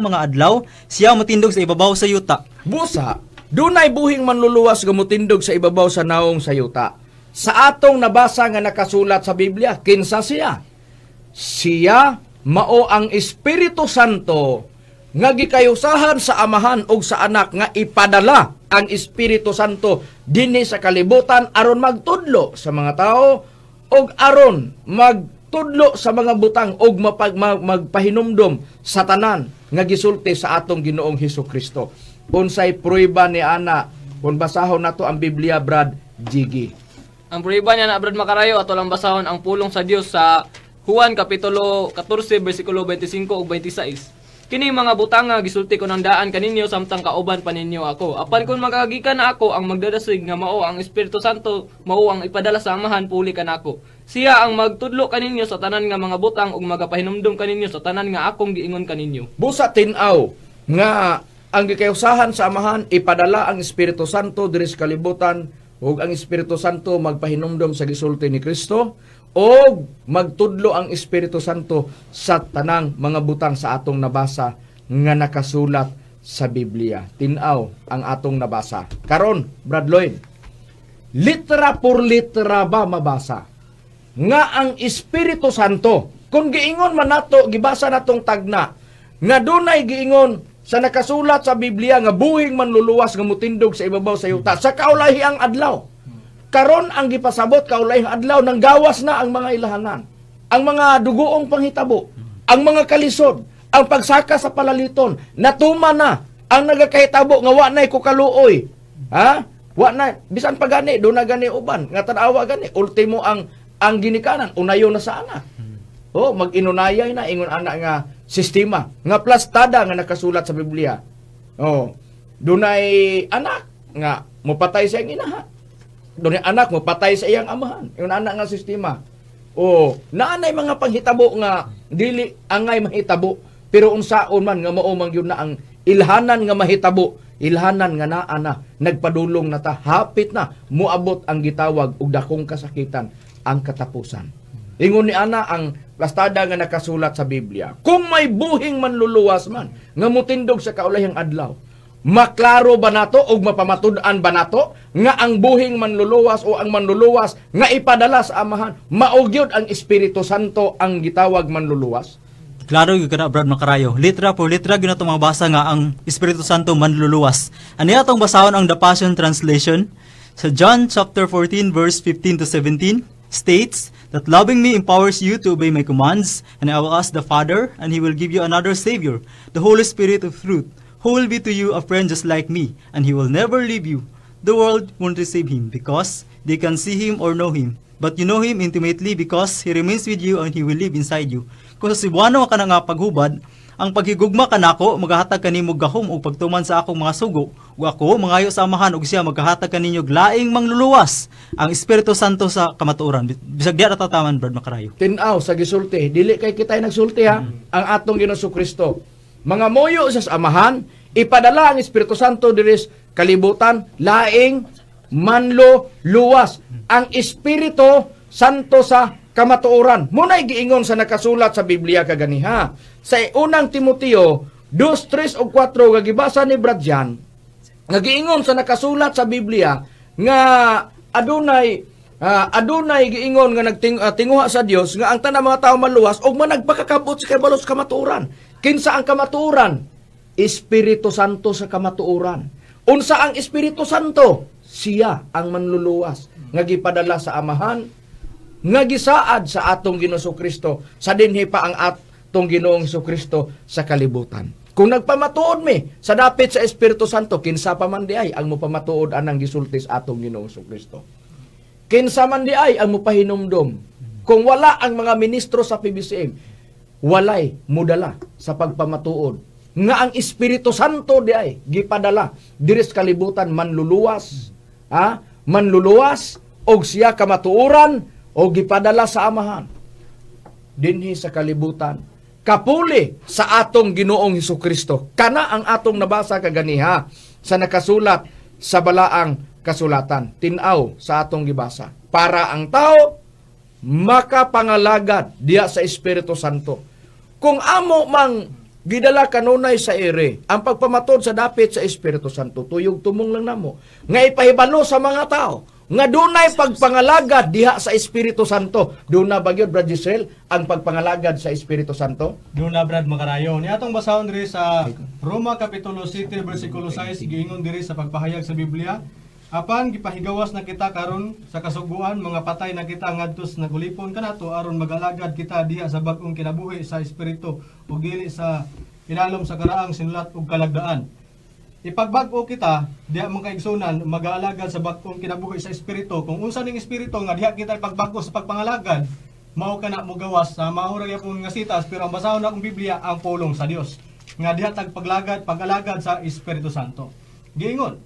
Speaker 4: mga adlaw, siya matindog sa ibabaw sa yuta.
Speaker 2: Busa, dunay buhing manluluwas nga mutindog sa ibabaw sa naong sayuta. Sa atong nabasa nga nakasulat sa Biblia, kinsa siya? Siya mao ang Espiritu Santo nga gikayusahan sa Amahan ug sa Anak nga ipadala ang Espiritu Santo dinhi sa kalibutan aron magtudlo sa mga tao ug aron magtudlo sa mga butang ug magpahinumdom sa tanan nga gisulti sa atong Ginoong Hesukristo. Unsay prueba ni ana kung basahon nato ang Biblia, Brad Jiggy?
Speaker 7: Ang prueba niya na Brad Makarayo ato lang basahon ang pulong sa Dios sa Juan Kapitulo 14 versikulo 25 ug 26. Kini mga butang nga gisulti ko ng daan kaninyo samtang kauban pa ninyo ako. Apan kung magagikan na ako ang magdadasig nga mao ang Espiritu Santo, mao ang ipadala sa Amahan puli kanako. Siya ang magtudlo kaninyo sa tanan nga mga butang ug magapahinumdom kaninyo sa tanan nga akong giingon kaninyo.
Speaker 2: Busa tin-aw nga ang gikayusahan sa Amahan ipadala ang Espiritu Santo diri sa kalibutan ug ang Espiritu Santo magpahinumdom sa gisulti ni Kristo o magtudlo ang Espiritu Santo sa tanang mga butang sa atong nabasa nga nakasulat sa Biblia. Tinaw ang atong nabasa. Karon, Brad Lloyd, litera por litera ba mabasa nga ang Espiritu Santo, kung giingon man nato, gibasa natong tagna, nga dunay giingon sa nakasulat sa Biblia nga buhing manluluwas nga mutindog sa ibabaw sa yuta sa kaulahiang adlaw. Karon ang gipasabot kaulahing adlaw nang gawas na ang mga ilahanan, ang mga dugoong panghitabo, ang mga kalisod, ang pagsaka sa palaliton, natuma na ang nagakahitabo nga wa nay kukaluoy. Ha? Wa na bisan pa gani do na gani uban nga tan-awa gani ultimo ang ginikanan unayo na sa anak. Oh, mag-inunayay na ingon anak nga sistema nga plastada nga nakasulat sa Biblia. Oh, dunay anak nga mopatay sa iyang inaha. Doon anak mo, patay sa iyang amahan. Yung anak nga sistema. O, naanay mga panghitabo nga, dili angay mahitabo. Pero unsaon man nga maumang yun na ang ilhanan nga mahitabo. Ilhanan nga naana, nagpadulong na ta. Hapit na, muabot ang gitawag ug dakong kasakitan ang katapusan. Ingon ni ana ang plastada nga nakasulat sa Biblia. Kung may buhing manluluwas man, nga mutindog sa kaulahing adlaw, maklaro ba nato o mapamatud-an ba nato nga ang buhing manluluwas o ang manluluwas nga ipadala sa Amahan maugyod ang Espiritu Santo ang gitawag manluluwas?
Speaker 4: Klaro yung kana, Brad Makarayo. Litra por litra yun itong mabasa nga ang Espiritu Santo manluluwas. Ano itong basahon ang The Passion Translation? Sa John chapter 14 verse 15 to 17 states that loving me empowers you to obey my commands, and I will ask the Father, and He will give you another Savior, the Holy Spirit of truth, who will be to you a friend just like me, and He will never leave you. The world won't receive Him because they can see Him or know Him. But you know Him intimately because He remains with you and He will live inside you. Kung sa Cebuano ka na nga paghubad, ang paghigugma kanako magahatag kanimo gahom o pagtuman sa akong mga sugo, ug ako mangayo sa Amahan ug siya magahatag kaninyo laing mangluluwas ang Espiritu Santo sa kamatuoran. Bisag diya natataman, Brad Makarayo.
Speaker 2: Tinaw sa gisulti, dili kay kitay nagsulti ha, ang atong Ginoong Kristo. Mga moyo sa Amahan, ipadala ang Espiritu Santo diris kalibutan, laing manlo luwas ang Espiritu Santo sa kamatuoran. Muna'y giingon sa nakasulat sa Biblia kaganiha. Sa unang Timoteo 2:3 o 4 nga gibasa ni Brad Jan, nga giingon sa nakasulat sa Biblia nga adunay giingon nga nagtinguha sa Dios nga ang tanang mga tao maluwas ug managpakakabot sa kabalos kamatuoran. Kinsa ang kamatuoran? Espiritu Santo sa kamatuoran. Unsa ang Espiritu Santo? Siya ang manluluwas nga gipadala sa Amahan nga gisaad sa atong Ginoong Kristo sa dinhi pa ang atong Ginoong Kristo sa kalibutan. Kung nagpamatuod mi sa dapit sa Espiritu Santo, kinsa pa man di ay ang mopamatuod anang gisulti sa atong Ginoong Kristo. Kinsa man di ay ang mopahinumdom. Kung wala ang mga ministro sa PBCM, walay mudala sa pagpamatuod nga ang Espiritu Santo di ay gipadala diri sa kalibutan manluluwas, manluluwas og siya kamatuoran o gipadala sa amahan dinhi sa kalibutan kapuli sa atong Ginoong Hesukristo. Kana ang atong nabasa kaganiha sa nakasulat sa balaang kasulatan. Tinaw sa atong gibasa. Para ang tao makapangalagad diya sa Espiritu Santo. Kung amo mang gidala kanunay sa ere, ang pagpamatod sa dapit sa Espiritu Santo, tuyog tumong lang namo. Nga ipahibalo sa mga tao, nga dunay pagpangalagad diha sa Espiritu Santo. Duna bagyod, Brad Giselle, ang pagpangalagad sa Espiritu Santo?
Speaker 5: Doon na Brad Makarayo. Ni atong basahon diri sa Roma Kapitulo 7 versikulo 6 giingon diri sa pagpahayag sa Biblia. Apan gipahigawas na kita karon sa kasuguan, mga patay na kita ngadtos nagulipon kanato aron magalagad kita diha sa bag-ong kinabuhi sa espiritu ug dili sa ilalom sa karaang sinulat ug kalagdaan. Ipagbag-o kita diha mga kaigsunan mag-aalagad sa bag-ong kinabuhi sa espiritu. Kung unsa ning espiritu nga diha kita ipagbag-o sa pagpangalagad, mao kana mo gawas sa maura gyapon nga sitas, pero ang basahon na akong Biblia ang pulong sa Dios nga diha tag pag-alagad sa Espiritu Santo. Giingon,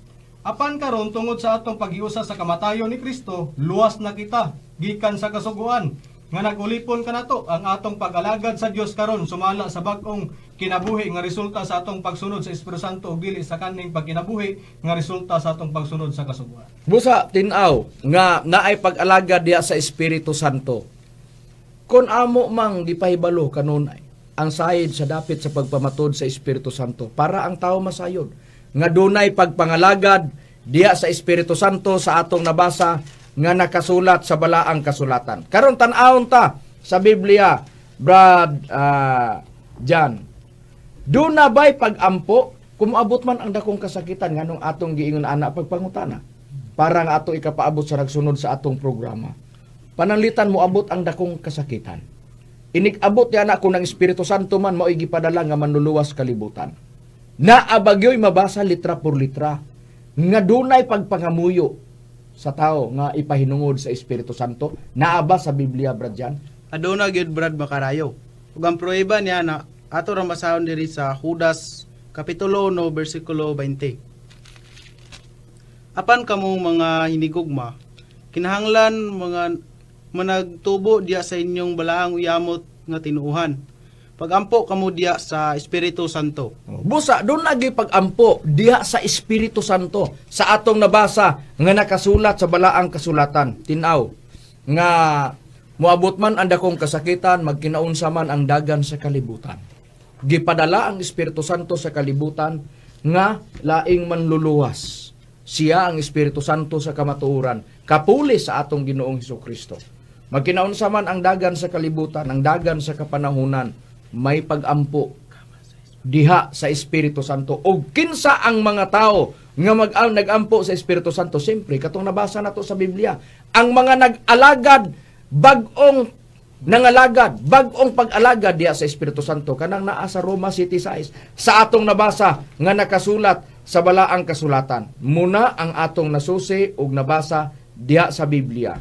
Speaker 5: apan karon tungod sa atong paghiusa sa kamatayon ni Kristo, luwas na kita gikan sa kasuguan nga nagulipon kanato ang atong pag-alagad sa Dios karon sumala sa bag-ong kinabuhi nga resulta sa atong pagsunod sa Espiritu Santo ug dili sa kaning pagkinabuhi nga resulta sa atong pagsunod sa kasuguan.
Speaker 2: Busa tinaw nga naay pag-alagad diha sa Espiritu Santo. Kun amo mang gipahibalo kanunay ang sayid sa dapit sa pagpamatod sa Espiritu Santo para ang tao masayod nga dunay pagpangalagad diha sa Espiritu Santo sa atong nabasa nga nakasulat sa balaang kasulatan. Karon tan-awon ta sa Biblia, Brad John. Duna ba'y pag-ampo kung abot man ang dakong kasakitan nganong atong giingon ana pagpangutana para nga ato ikapaabot sa nagsunod sa atong programa. Pananglitan mo abot ang dakong kasakitan. Inik-abot niya na kung ng Espiritu Santo man mao'y gipadala nga manluluwas kalibutan. Naabagyo'y mabasa litra por litra nga dunay pagpangamuyo sa tao nga ipahinungod sa Espiritu Santo. Naaba sa Biblia, Brad Jan?
Speaker 3: Aduna gyud Brad Makarayo. Ug ang prueba niya na ato ra basahon diri sa Judas Kapitulo 1 versikulo 20. Apan kamong mga hinigugma, kinahanglan mga managtubo diya sa inyong balaang uyamot nga tinuuhan. Pagampo kamo diya sa Espiritu Santo.
Speaker 2: Busa, doon lagi pag-ampo diha sa Espiritu Santo sa atong nabasa nga nakasulat sa balaang kasulatan. Tinaw nga moabot man ang dakong kasakitan, magkinaunsa man ang dagan sa kalibutan. Gipadala ang Espiritu Santo sa kalibutan nga laing manluluwas. Siya ang Espiritu Santo sa kamatuoran, kapuli sa atong Ginoong Hesukristo. Magkinaunsa man ang dagan sa kalibutan, ang dagan sa kapanahunan, may pag-ampo diha sa Espiritu Santo. O kinsa ang mga tao nga nag-ampo sa Espiritu Santo? Siyempre, katong nabasa nato sa Biblia, ang mga nag-alagad, bag-ong nangalagad, bag-ong pag-alagad diha sa Espiritu Santo, kanang naa sa Roma 7:6, sa atong nabasa nga nakasulat sa balaang kasulatan. Muna ang atong nasusi ug nabasa diha sa Biblia.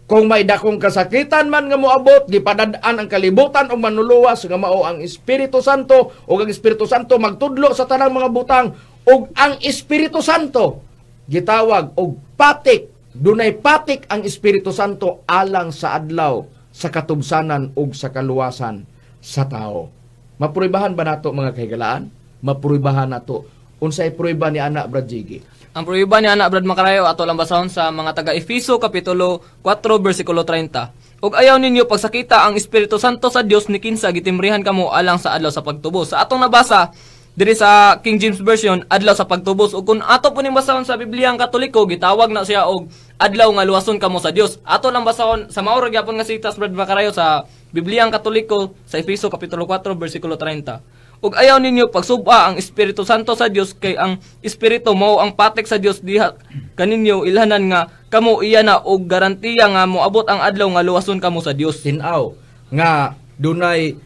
Speaker 2: Kung may dakong kasakitan man nga moabot, gipadad-an ang kalibutan o manluluwas nga mao ang Espiritu Santo, o ang Espiritu Santo magtudlo sa tanang mga butang, o ang Espiritu Santo gitawag og patik. Dunay patik ang Espiritu Santo alang sa adlaw sa katubsanan o sa kaluwasan sa tao. Mapruibahan ba nato mga kahigalaan? Mapruibahan nato. Unsay pruiba ni ana Brad Jiggy?
Speaker 7: Ang pruiba ni Ana Brad Makarayo ato lang basahon sa mga taga-Efeso Kapitulo 4 versikulo 30. Ug ayaw ninyo pagsakita ang Espiritu Santo sa Dios ni kinsa gitimrihan kamo alang sa adlaw sa pagtubos. Sa atong nabasa diri sa King James Version, adlaw sa pagtubos. Ug kung ato po ning basahon sa Biblia ang Katoliko, gitawag na siya og adlaw nga luwason kamo sa Dios. Ato lang basahon sa maura gyapon nga sitas Brad Makarayo sa Biblia ang Katoliko sa Efeso Kapitulo 4 versikulo 30. Ug ayaw ninyo pagsuba ang Espiritu Santo sa Dios, kay ang Espiritu mao ang patek sa Dios diha kaninyo ilhanan nga kamo iya na og garantiya nga moabot ang adlaw nga luwason kamo sa Dios.
Speaker 2: Tinaw nga dunay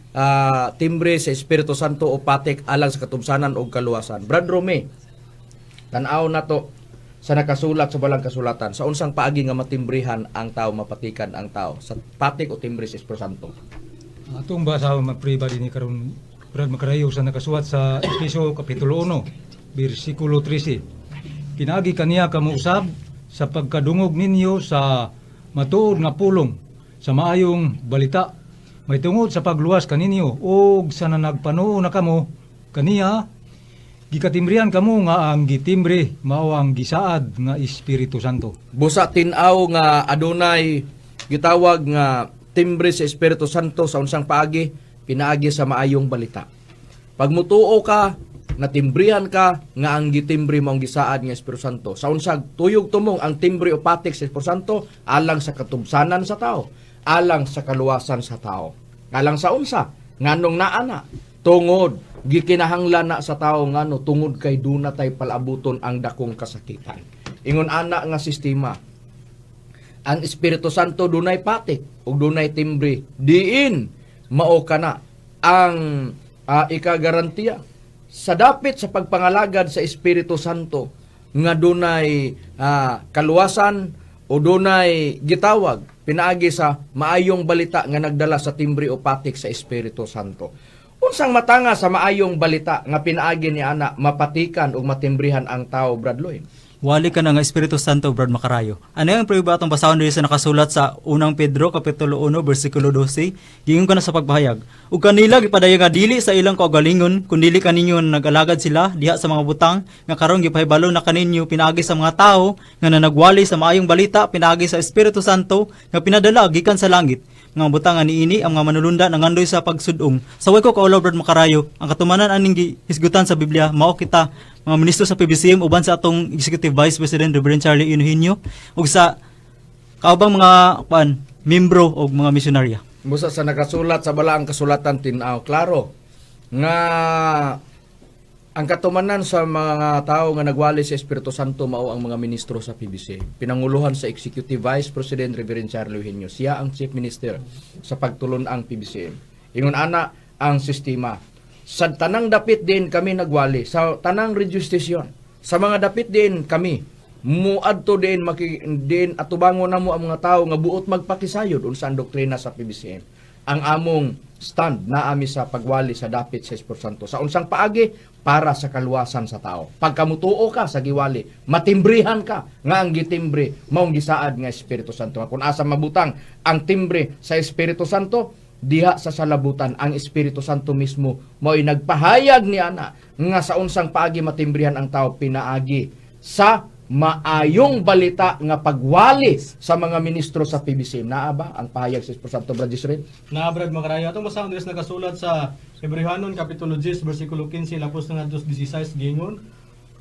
Speaker 2: timbre sa Espiritu Santo o patek alang sa katubsanan o kaluwasan. Brad Rome, tan-aw nato sa nakasulat sa balang kasulatan sa unsang paagi nga matimbrihan ang tao, mapatikan ang tao sa patek o timbre sa Espiritu Santo.
Speaker 6: Atong basa mapriba dinhi karon Brad Makarayo sa nakasulat sa Efeso Kapitulo 1, versikulo 13. Pinaagi kaniya kamo usab sa pagkadungog ninyo sa matuod nga pulong sa maayong balita. May tungod sa pagluwas kaninyo o sa nanagpanuo na kamo kaniya, gikatimbrihan kamo nga ang gitimbre mao ang gisaad nga Espiritu Santo.
Speaker 2: Busa tin-aw nga adunay gitawag nga timbre sa Espiritu Santo sa unsang paagi, pinaagi sa maayong balita. Pag mutuo ka, natimbrihan ka nga ang gitimbre mao ang gisaad nga Espiritu Santo. Sa unsang tuyog tumong ang timbre o patik sa Espiritu Santo alang sa katubsanan sa tao, alang sa kaluwasan sa tao. Alang sa unsa nganong naana tungod gikinahanglan na sa tao ngano tungod kay duna tay palabuton ang dakong kasakitan. Ingon ana nga sistema. Ang Espiritu Santo dunay patik ug dunay timbre diin mao kana ang ikagarantiya sa dapit sa pagpangalagad sa Espiritu Santo nga dunay kaluwasan o dunay gitawag pinaagi sa maayong balita nga nagdala sa timbre o patik sa Espiritu Santo. Unsang matanga sa maayong balita nga pinaagi ni ana mapatikan ug matimbrihan ang tao, Brad Lloyd?
Speaker 4: Wali ka na nga Espiritu Santo, Brad Makarayo. Ano yung pribatong basahon dito sa nakasulat sa 1 Pedro, Kapitulo 1, versikulo 12? Gingon ka na sa pagpahayag. Ug kanila gipadaya nga dili sa ilang kaugalingon, kundili kaninyo nag-alagad sila diha sa mga butang, nga karon gipahibalo na kaninyo pinaagi sa mga tao, nga nanagwali sa maayong balita, pinaagi sa Espiritu Santo, nga pinadala gikan sa langit. Nga butang niini ang mga manulunda nangandoy sa pagsudong. Sa way ko kaulaw, Brad Makarayo, ang katumanan aning hisgutan sa Biblia, mao kita mga ministro sa PBCM uban sa atong Executive Vice President Reverend Charlie Inuhinyo ug sa kaubang mga membro o mga misyonarya.
Speaker 2: Busa sa nakasulat sa balaang kasulatan tin-aw, klaro nga ang katumanan sa mga tao nga nagwali sa Espiritu Santo mao ang mga ministro sa PBC. Pinanguluhan sa Executive Vice President Reverend Charlie Eugenio. Siya ang Chief Minister sa pagtulon ang PBC. Ingon ana ang sistema. Sa tanang dapit din kami nagwali, sa tanang radio station, sa mga dapit din kami, muadto din, din atubango na mo ang mga tao nga buot magpakisayod unsa ang doktrina sa PBCM. Ang among stand na ami sa pagwali sa dapit sa Espiritu Santo. Sa unsang paagi, para sa kaluwasan sa tao. Pagkamutuo ka sa giwali, matimbrihan ka nga ang gitimbre, maong gisaad nga Espiritu Santo. Kung asa mabutang ang timbre sa Espiritu Santo, diha sa salabutan ang Espiritu Santo mismo mo'y nagpahayag ni ana nga sa unsang paagi matimbrihan ang tao pinaagi sa maayong balita nga pagwali sa mga ministro sa PBC. Naa ba ang pahayag sa Espiritu Santo, Brad Israel?
Speaker 5: Na Brad Makarayo, atong basahon diri nakasulat sa Hebrehanon Kapitulo 10 versikulo 15 lapos nga 2:16 gingon,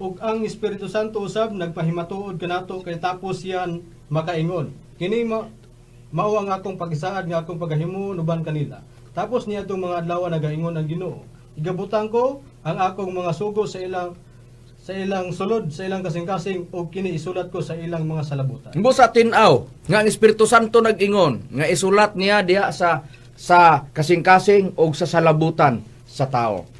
Speaker 5: ug ang Espiritu Santo usab nagpahimatuod kanato kay tapos yan makaingon. Kini mao ang akong pag-isaad nga akong pagahimo nuban kanila. Tapos niya itong mga adlaw nagaingon ang Ginoo. Igabutang ko ang akong mga sugo sa ilang sulod, sa ilang kasing-kasing o kini isulat ko sa ilang mga salabutan.
Speaker 2: Busa tin-aw nga ang Espiritu Santo nag-ingon nga isulat niya diha sa kasing-kasing o sa salabutan sa tao.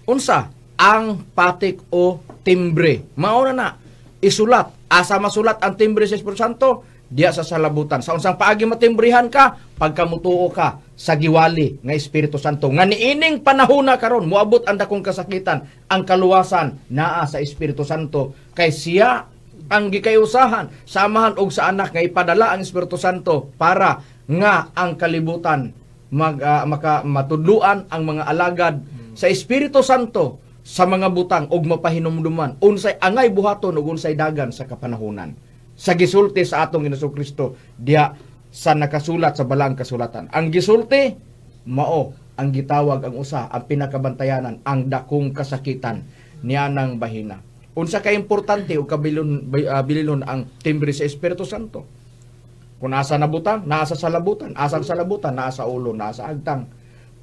Speaker 2: Unsa ang patik o timbre? Mao na isulat. Asa masulat ang timbre sa Espiritu Santo? Diya sa salabutan. Sa unsang paagi matimbrihan ka, pagkamutuo ka sa giwali nga Espiritu Santo. Nga niining panahon na karon moabot ang dakong kasakitan, ang kaluwasan naa sa Espiritu Santo. Kay siya ang gikayusahan, samahan og sa anak nga ipadala ang Espiritu Santo para nga ang kalibutan matudluan ang mga alagad sa Espiritu Santo sa mga butang og mapahinumduman unsay angay buhaton ug unsay dagan sa kapanahunan. Sa gisulti sa atong Jesucristo diha sa nakasulat sa balaang kasulatan. Ang gisulti mao ang gitawag ang usa ang pinakabantayanan ang dakong kasakitan nianang bahina. Unsa ka importante ug kabilin ang timbre sa Espiritu Santo. Kung asa na butang, naa sa salabutan, asang salabutan, naa sa ulo, naa sa agtang.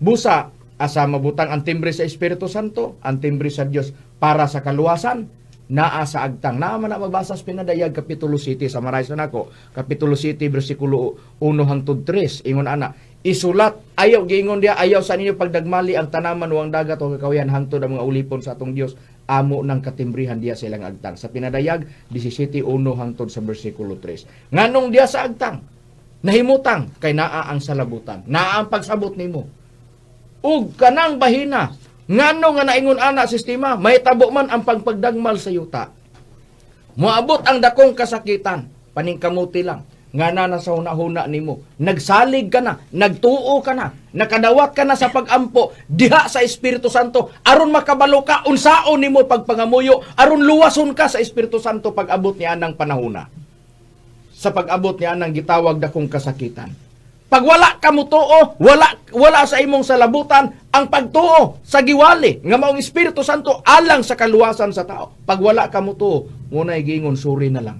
Speaker 2: Busa asa mabutang ang timbre sa Espiritu Santo, ang timbre sa Dios para sa kaluwasan, naa sa agtang. Naa man na mabasa sa pinadayag Kapitulo 7 sa Marais na nako. Kapitulo 7 versikulo 1 hangtod 3 ingon ana, isulat ayaw giingon dia ayaw sa ninyo pagdagmali ang tanaman uang dagat o kakawihan hangtod ang mga ulipon sa atong Dios amo ng katimbrihan diya sa ilang agtang. Sa pinadayag 17:1 hangtod sa versikulo 3. Nganong diya sa agtang nahimutang kay naa ang salabutan, naa ang pagsabot nimo. Ug kanang bahina Ngano nga naingon ana sistema, may tabo man ang pagpagdagmal sa yuta. Moabot ang dakong kasakitan, paningkamuti lang. Nga na sa hunahuna nimo. Nagsalig ka na, nagtuo ka na, nakadawat ka na sa pagampo, diha sa Espiritu Santo, aron makabalo ka, unsaon nimo pagpangamuyo, aron luwason ka sa Espiritu Santo pag-abot niya ng panahuna. Sa pag-abot niya ng gitawag dakong kasakitan. Pag wala ka mo tuo, wala sa imong salabutan, ang pagtuo sa giwali, nga maong Espiritu Santo, alang sa kaluwasan sa tao. Pag wala ka mo tuo, muna'y gingon, suri na lang.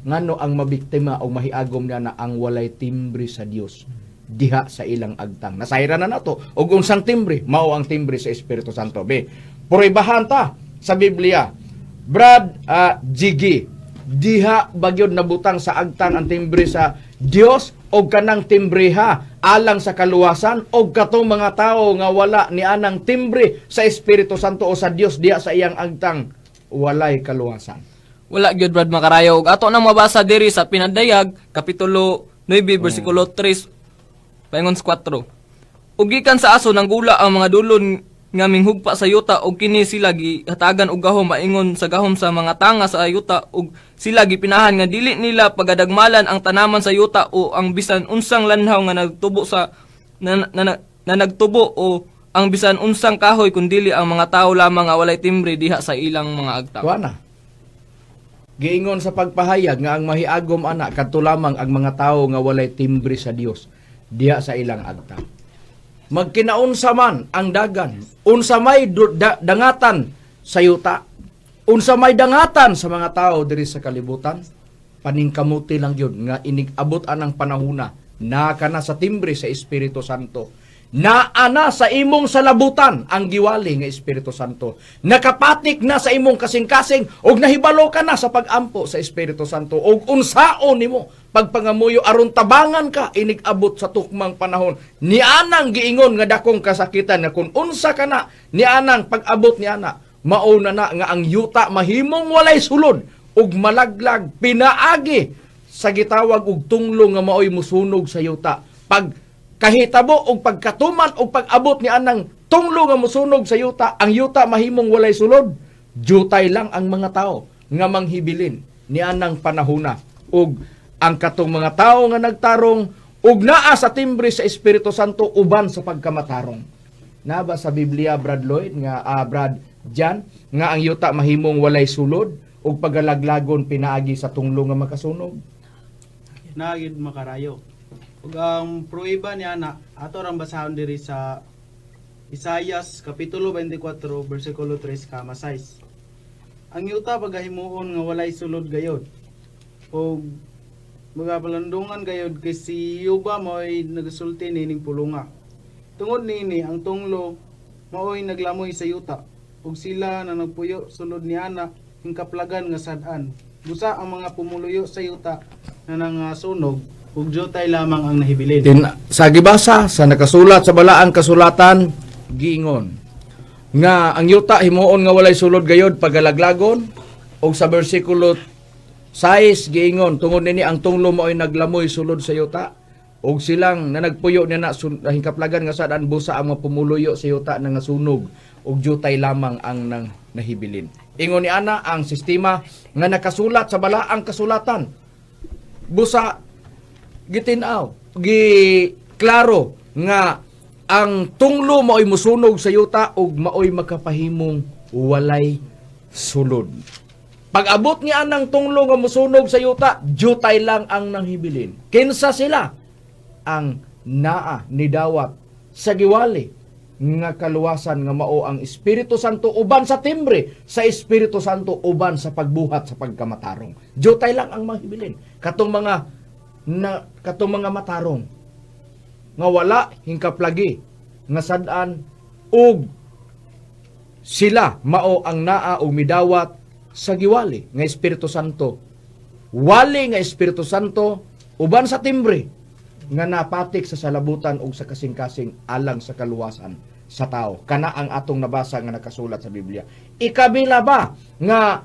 Speaker 2: Ngano ang mabiktima o mahiagom niya na ang walay timbre sa Dios diha sa ilang agtang. Nasayra na nato og unsang timbre, mao ang timbre sa Espiritu Santo. Be, pruibahan ta sa Biblia. Brad Jiggy, diha bagyod nabutang sa agtang ang timbre sa Dios o kanang timbreha alang sa kaluwasan o katong mga tao nga wala ni anang timbre sa Espiritu Santo o sa Dios diha sa iyang agtang walay kaluwasan.
Speaker 7: Wala gyud Brad Makarayo. Ug ato nang mabasa diri sa Pinadayag kapitulo 9 bersikulo 3 paingon sa 4. Ug gikan sa aso nang gula ang mga dulon nga minghugpa sa yuta ug kini sila gihatagan og gahom maingon sa gahom sa mga tanga sa yuta ug sila gipinahan nga dili nila pagadagmalan ang tanaman sa yuta o ang bisan unsang lanhaw nga nagtubo sa na nagtubo o ang bisan unsang kahoy kundi ang mga tao lamang nga walay timbre diha sa ilang mga agtang.
Speaker 2: Wana. Giingon sa pagpahayag nga ang mahiagom ana kadto lamang ang mga tao nga walay timbre sa Dios diha sa ilang agtang. Magkinaunsa man ang dagan, unsa may dangatan sa yuta, unsa may dangatan sa mga tao diri sa kalibutan, paningkamuti lang yun nga inigabot anang panahuna na kana sa timbre sa Espiritu Santo. Naana sa imong salabutan ang giwali nga Espiritu Santo. Nakapatik na sa imong kasing-kasing og nahibalo ka na sa pag-ampo sa Espiritu Santo og unsaon nimo pagpangamuyo aron tabangan ka inigabot sa tukmang panahon. Nianang giingon nga dakong kasakitan nga kun unsa ka na nianang pag-abot niana mauna na nga ang yuta mahimong walay sulod ug malaglag pinaagi sa gitawag og tunglo nga maoy musunog sa yuta. Pag kahitabo o pagkatuman o pag-abot ni anang tunglo nga musunog sa yuta, ang yuta mahimong walay sulod, jutay lang ang mga tao nga manghibilin ni anang panahuna. Ug ang katong mga tao nga nagtarong, ug naa sa timbre sa Espiritu Santo, uban sa pagkamatarong. Naba sa Biblia, Brad Lloyd, nga Brad Jan, nga ang yuta mahimong walay sulod, ug pagalaglagon pinaagi sa tunglo nga makasunog.
Speaker 3: Nagid makarayo. Ug ang pruiba niya na ato rang basahon diri sa Isaias kapitulo 24 bersikulo 3 kama 6. Ang yuta pagahimuon nga walay sulod gayod. Ug magapalandungan gayod kay si Yuba mo'y nagasulti nining pulunga. Tungod nini ang tunglo maoy naglamoy sa yuta. Ug sila na nagpuyo sulod ni ana hingkaplagan nga sad-an. Busa ang mga pumuluyo sa yuta na nangasunog ug jutay lamang ang nahibilin.
Speaker 2: Sa gibasa sa nakasulat sa balaang kasulatan giingon nga ang yuta himuon nga walay sulod gayod pagalaglagon ug sa bersikulo 6 giingon tungod nini ang tunglo maoy naglamoy sulod sa yuta ug silang na nagpuyo niya na hingkaplagan nga sad-an busa ang mga pumuluyo sa yuta na nasunog ug jutay lamang ang nang nahibilin. Ingon ni ana ang sistema nga nakasulat sa balaang kasulatan busa gitinaw, klaro nga ang tunglo maoy musunog sa yuta ug maoy makapahimong walay sulod. Pag-abot niya ang tunglo nga musunog sa yuta, jutay lang ang nanghibilin. Kinsa sila? Ang naa ni dawat sa giwali nga kaluwasan nga mao ang Espiritu Santo uban sa timbre sa Espiritu Santo uban sa pagbuhat sa pagkamatarong. Jutay lang ang manghibilin. Katong mga matarong nga wala hingkaplagi nga sad-an ug sila mao ang naa ug midawat sa giwali nga Espiritu Santo. Wali nga Espiritu Santo uban sa timbre nga napatik sa salabutan ug sa kasing-kasing alang sa kaluwasan sa tao. Kana ang atong nabasa nga nakasulat sa Biblia. Ikabila ba nga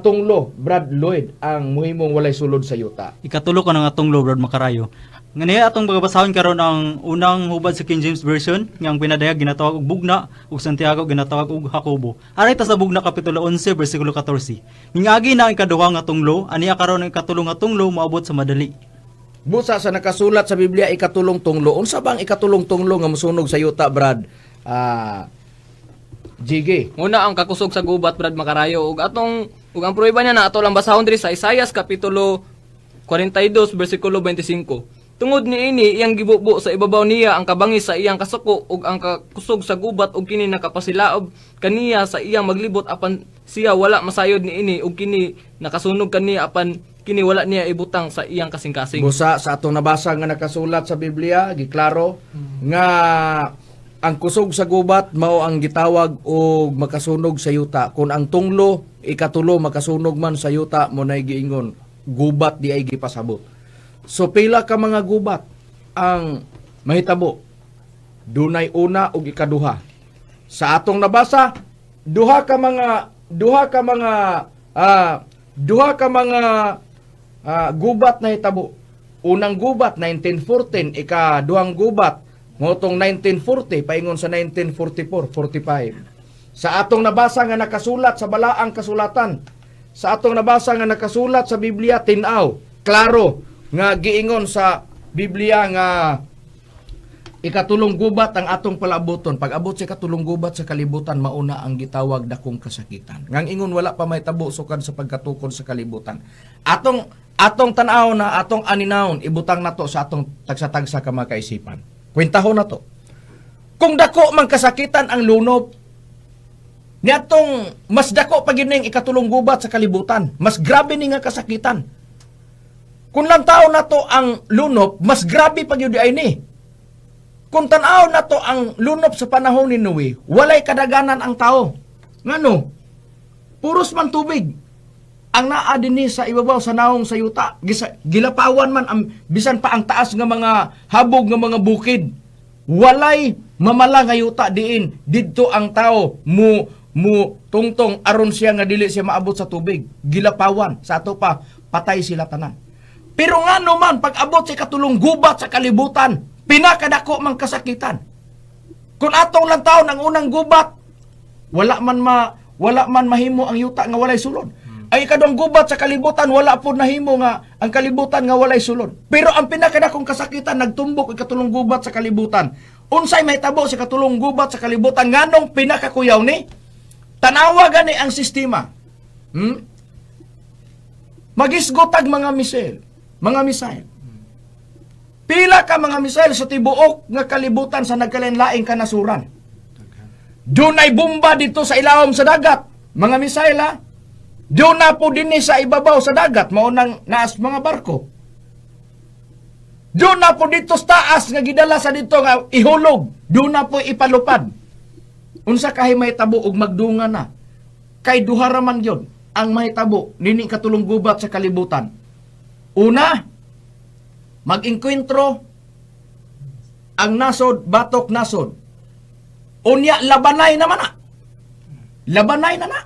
Speaker 2: tunglo, Brad Lloyd, ang muhimong walay sulod sa yuta?
Speaker 4: Ikatulo ko na nga tunglo, Brad Makarayo. Nga niya atong pagabasahon karon ang unang hubad sa King James Version, nga ang pinadayag ginatawag og bugna, ug Santiago ginatawag og Jacobo. Aray ta sa bugna kapitulo 11 bersikulo 14. Mingagi na ang ikaduha nga tunglo, aniya karon ang ikatulong nga tunglo moabot sa madali.
Speaker 2: Busa sa nakasulat sa Biblia ikatulong tunglo. Unsa bang ikatulong tunglo nga mosunog sa yuta, Brad? Jige.
Speaker 7: Una ang kakusog sa gubat, Brad Makarayo, ug ang pruweba niya na ato lang basahon diri sa Isaias kapitulo 42 bersikulo 25. Tungod niini iyang gibubo sa ibabaw niya ang kabangis sa iyang kasuko ug ang kakusog sa gubat ug kini nakapasilaob kaniya sa iyang maglibot apan siya wala masayod niini ug kini nakasunog kaniya apan kini wala niya ibutang sa iyang kasing-kasing.
Speaker 2: Busa sa atong nabasa nga nakasulat sa Biblia, giklaro nga ang kusog sa gubat mao ang gitawag og makasunog sa yuta. Kung ang tunglo ikatulo makasunog man sa yuta mo nay giingon gubat di ay gipasabot. So pila ka mga gubat ang mahitabo. Dunay una ug ikaduha. Sa atong nabasa, duha ka mga gubat na hitabo. Unang gubat 1914, ikaduhang gubat ngotong 1940 paingon sa 1944, 45. Sa atong nabasa nga nakasulat sa balaang kasulatan, sa atong nabasa nga nakasulat sa Biblia tin-aw, klaro nga giingon sa Biblia nga ikatulong gubat ang atong palaboton. Pag abot sa ikatulong gubat sa kalibutan, mauna ang gitawag dakong kasakitan. Ngang ingon wala pa may tabo sukad sa pagkatukod sa kalibutan. Atong tanaw na atong aninawon ibutang nato sa atong tagsa-tagsa ka mga kaisipan. Kwentahon na to. Kung dako man kasakitan ang lunob, niatong mas dako pa gining ikatulong gubat sa kalibutan, mas grabe ni nga kasakitan. Kung lang tao na to ang lunop, mas grabe pag yun ay ni. Kung tanaw na to ang lunop sa panahon ni Noe, walay kadaganan ang tao. Ngano? Puros man tubig. Ang naa din ni sa ibabaw sa naong sa yuta. Gilapawan man, bisan pa ang taas nga mga habog nga mga bukid. Walay mamala nga yuta diin. Dito ang tao mu tungtong aron siya nga dili siya maabot sa tubig. Gilapawan. Sa ato pa, patay sila tanan. Pero nga naman, pag abot sa katulong gubat sa kalibutan, pinakadako mang kasakitan. Kung atong lang taon ang unang gubat, wala man mahimo ang yuta nga walay sulod. Ay ikadong gubat sa kalibutan, wala po nahimo nga ang kalibutan nga walay sulod. Pero ang pinakadakong kasakitan, nagtumbok ikatulong gubat sa kalibutan. Unsay mahitabo sa katulong gubat sa kalibutan, nganong pinakakuyaw ni? Tanawa gani ang sistema. Magisgotag mga misil. Mga misail. Pila ka mga misail sa tibuok nga kalibutan sa nagkalain-laing kanasuran. Doon ay bomba dito sa ilawom sa dagat. Mga misail ha. Doon na po din sa ibabaw sa dagat. Maunang naas mga barko. Doon na po dito sa taas nga gidala sa dito nga ihulog. Doon na po ipalupad. Unsa kahi mahitabo og magdunga na. Kay duharaman yun ang mahitabo nini katulong gubat sa kalibutan. Una, mag-inkwentro ang nasod, batok nasod. Unya, labanay naman na. Labanay na na.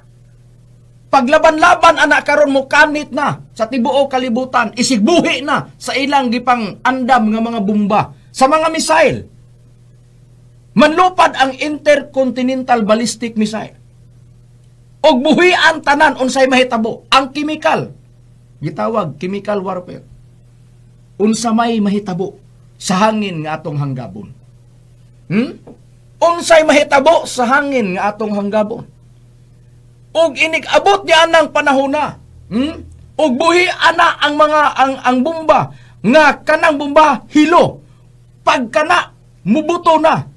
Speaker 2: Paglaban-laban, anak karon mo kanit na sa tibuok kalibutan, isigbuhi na sa ilang gipang andam nga mga bomba, sa mga misail. Manlupad ang intercontinental ballistic missile. Og buhian tanan unsay mahitabo, ang chemical. Gitawag chemical warfare. Unsa may mahitabo sa hangin nga atong hanggabon. Unsay mahitabo sa hangin nga atong hanggabon. Og inig-abot di anang panahona. Og buhi ana ang mga ang bomba nga kanang bomba hilo. Pag kana mubuto na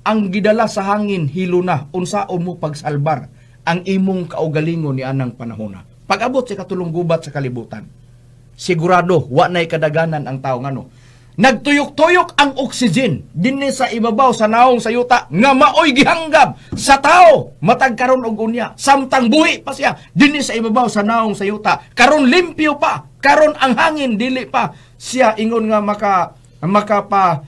Speaker 2: ang gidala sa hangin hilo na unsaon mo pagsalbar ang imong kaugalingon ni anang panahona. Pag-abot sa katulong gubat sa kalibutan, sigurado, wa na'y kadaganan ang tao ngano. Nagtuyok-tuyok ang oxygen dinhi sa ibabaw sa naong sayuta nga maoy gihanggab sa tao matag karon og unya samtang buhi pa siya dinhi sa ibabaw sa naong sayuta karon limpyo pa karon ang hangin dili pa siya ingon nga makapa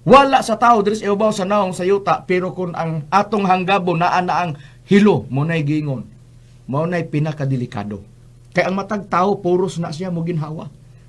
Speaker 2: wala sa tao diri sa ibabaw sa naong sayuta pero kun ang atong hanggabon naa na ang hilo mo nay giingon mao nay pinakadelikado. Kay ang matag tao puros na siya mo ginhawa.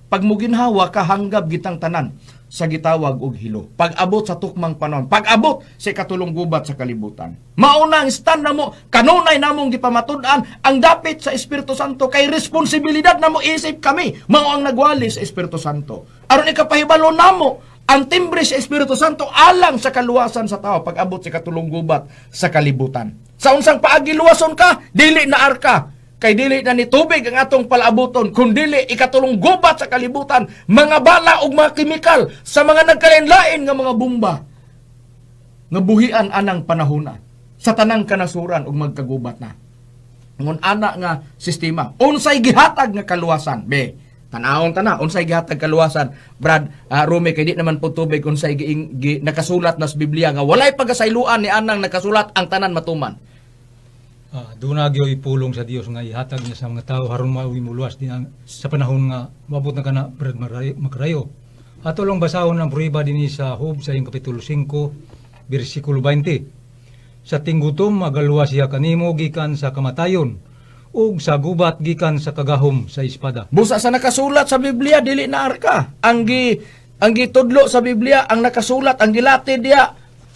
Speaker 2: pag muginhawa kahanggab gitang tanan sa gitawag og hilo. Pag-abot sa tukmang panahon, pag-abot sa katulong gubat sa kalibutan. Mauna ang stand na mo, kanunay namong gipamatud-an, ang dapit sa Espiritu Santo, kay responsibilidad na mo isip kami, mao ang nagwali sa Espiritu Santo. Aron ikapahibalo namo, ang timbre sa Espiritu Santo alang sa kaluwasan sa tao, pag-abot sa katulong gubat sa kalibutan. Sa unsang paagi luwason ka, dili na arka, kay dili na ni tubig ang atong palabuton, kung dili ikatulong gubat sa kalibutan, mga bala ug mga kemikal sa mga nagkalain-lain nga mga bomba nga buhian anang panahona sa tanang kanasuran ug magkagubat na. Ngon ana nga sistema, unsay gihatag nga kaluwasan? Be, tanawon ta na, unsay gihatag kaluwasan? Brad, Rome, kay di naman po tubig unsay nakasulat na sa Biblia nga walay pagasayloan ni anang nakasulat ang tanan matuman.
Speaker 6: Doon nagyo ipulong sa Dios nga ihatag niya sa mga tao haron mauwi muluwas din sa panahon nga mabot na kana Brad Makarayo. Ato lang basahon ang prueba dinhi sa Job sa iyang kapitulo 5 bersikulo 20. Sa tinggutom magaluwas siya kanimo gikan sa kamatayon ug sa gubat gikan sa kagahom sa espada.
Speaker 2: Busa sa nakasulat sa Biblia dili na arka. Ang gitudlo sa Biblia, ang nakasulat, ang gilatid diya,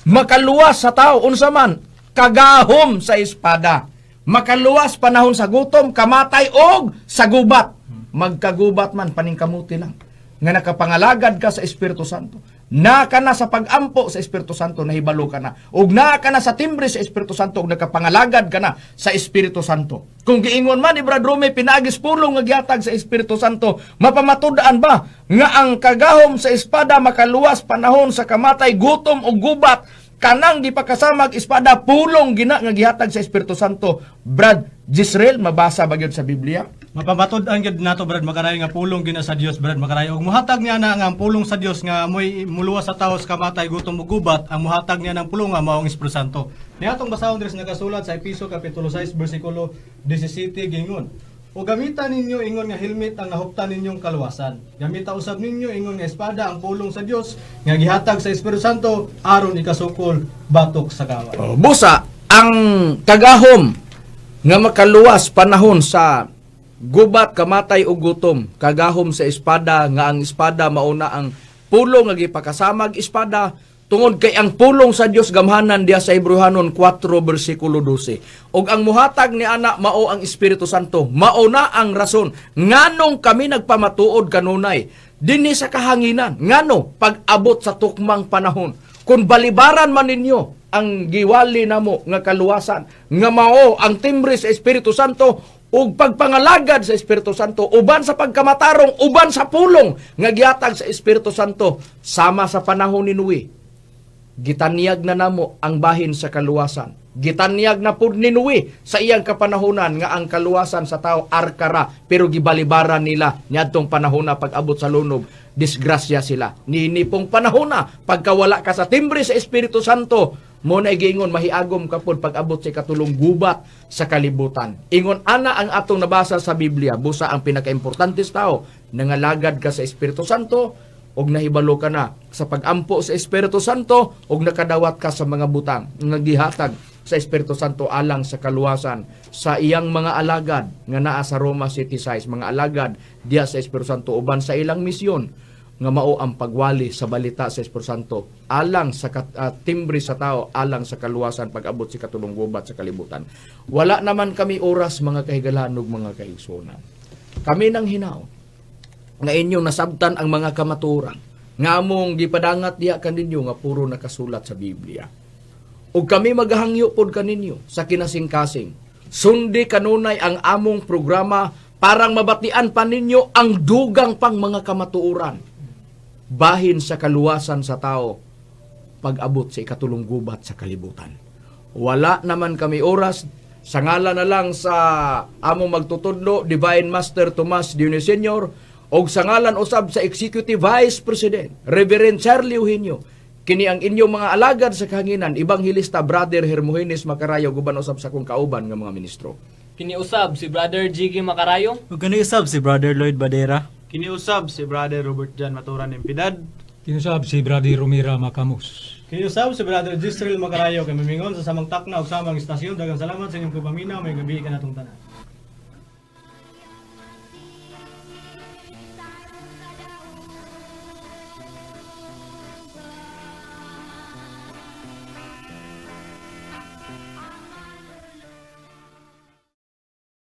Speaker 2: makaluwas sa tao unsa man kagahom sa espada. Makaluwas panahon sa gutom, kamatay og sa gubat. Magkagubat man paningkamuti lang. Nga nakapangalagad ka sa Espiritu Santo. Naka na sa pag-ampo sa Espiritu Santo, nahibalo ka na. Ug naka na sa timbre sa Espiritu Santo, ug nakapangalagad ka na sa Espiritu Santo. Kung giingon man ni Brad Rome, pinagis pulong nga gihatag sa Espiritu Santo, mapamatud-an ba nga ang kagahom sa espada makaluwas panahon sa kamatay, gutom ug gubat, kanang di pa kasamag espada, pulong gina nga gihatag sa Espiritu Santo? Brad Jisrael, mabasa ba gyud sa Biblia?
Speaker 5: Mapamatud-an gyud nato Brad Makarayo nga pulong gina sa Dios Brad Makarayo. Ug muhatag niya na nga ang pulong sa Dios nga moy muluwas sa tawo sa kamatay, gutom ug gubat, ang muhatag niya ng pulong nga mao ang Espiritu Santo. Niatong basahon diri sa nakasulat sa Efeso kapitulo 6 bersikulo 17 gingon: o gamitan ninyo ingon nga helmet ang nahuptan ninyong kaluwasan. Gamita usab ninyo ingon nga espada ang pulong sa Dios nga gihatag sa Espiritu Santo aron ikasukol batok sa kawan.
Speaker 2: Busa, ang kagahom nga makaluwas panahon sa gubat, kamatay o gutom, kagahom sa espada, nga ang espada mauna ang pulong nga gipakasamag espada, tungod kay ang pulong sa Dios gamhanan diya sa Hebrehanon 4 bersikulo 12. Og ang muhatag ni ana mao ang Espiritu Santo. Mao na ang rason nganong kami nagpamatuod kanunay dinhi sa kahanginan. Ngano pag-abot sa tukmang panahon, kung balibaran man ninyo ang giwali namo nga kaluwasan, nga mao ang timbre sa Espiritu Santo ug pagpangalagad sa Espiritu Santo, uban sa pagkamatarong, uban sa pulong nga gihatag sa Espiritu Santo, sama sa panahon ni Noe. Gitanyag na namo ang bahin sa kaluwasan. Gitanyag na pud ni Noe sa iyang kapanahonan nga ang kaluwasan sa tao arkara, pero gibalibaran nila niadtong panahon na pag-abot sa lunob, disgrasya sila. Ninipong panahon na pagkawala ka sa timbre sa Espiritu Santo, mo na giingon mahiagom ka pud pag-abot sa katulong gubat sa kalibutan. Ingon ana ang atong nabasa sa Biblia, busa ang pinakaimportante sa tao, nangalagad ka sa Espiritu Santo, og nahibalo ka na sa pag-ampo sa Espiritu Santo, og nakadawat ka sa mga butang nagdihatag sa Espiritu Santo alang sa kaluwasan sa iyang mga alagad nga naa sa Roma City Size, mga alagad diya sa Espiritu Santo uban sa ilang misyon nga mao ang pagwali sa balita sa Espiritu Santo alang sa timbre sa tao, alang sa kaluwasan pag-abot sa katulong gubat sa kalibutan. Wala naman kami oras mga kahigalan ug mga kaigsunan. Kami nang hinaw nga inyong nasabtan ang mga kamaturan nga among gipadangat diha kaninyo nga puro nakasulat sa Biblia. Ug kami maghangyo pod kaninyo sa kinasing-kasing. Sundi kanunay ang among programa parang mabatian pa ninyo ang dugang pang mga kamatuoran. Bahin sa kaluwasan sa tao, pag-abot sa ikatulong gubat sa kalibutan. Wala naman kami oras. Sa ngalan na lang sa among magtutudlo, Divine Master Tomas Dionis Sr., o sa ngalan usab sa Executive Vice President, Reverend Charlie Eugenio, kini ang inyong mga alagad sa kahanginan, Ebanghilista Brother Hermogenes Makarayo, guban usab sa kong kauban nga mga ministro.
Speaker 7: Kiniusab si Brother Jiggy Makarayo.
Speaker 4: Ug kaniusab si Brother Lloyd Badera.
Speaker 3: Kiniusab si Brother Robert Jan Maturan Impidad.
Speaker 6: Kinusab si Brady Romira Makamus.
Speaker 5: Kiniusab si Brother Jisrael Makarayo kay mimingon sa samang takna ug samang istasyon. Daghang salamat sa inyong paminaw, may gabi ka natong tanan.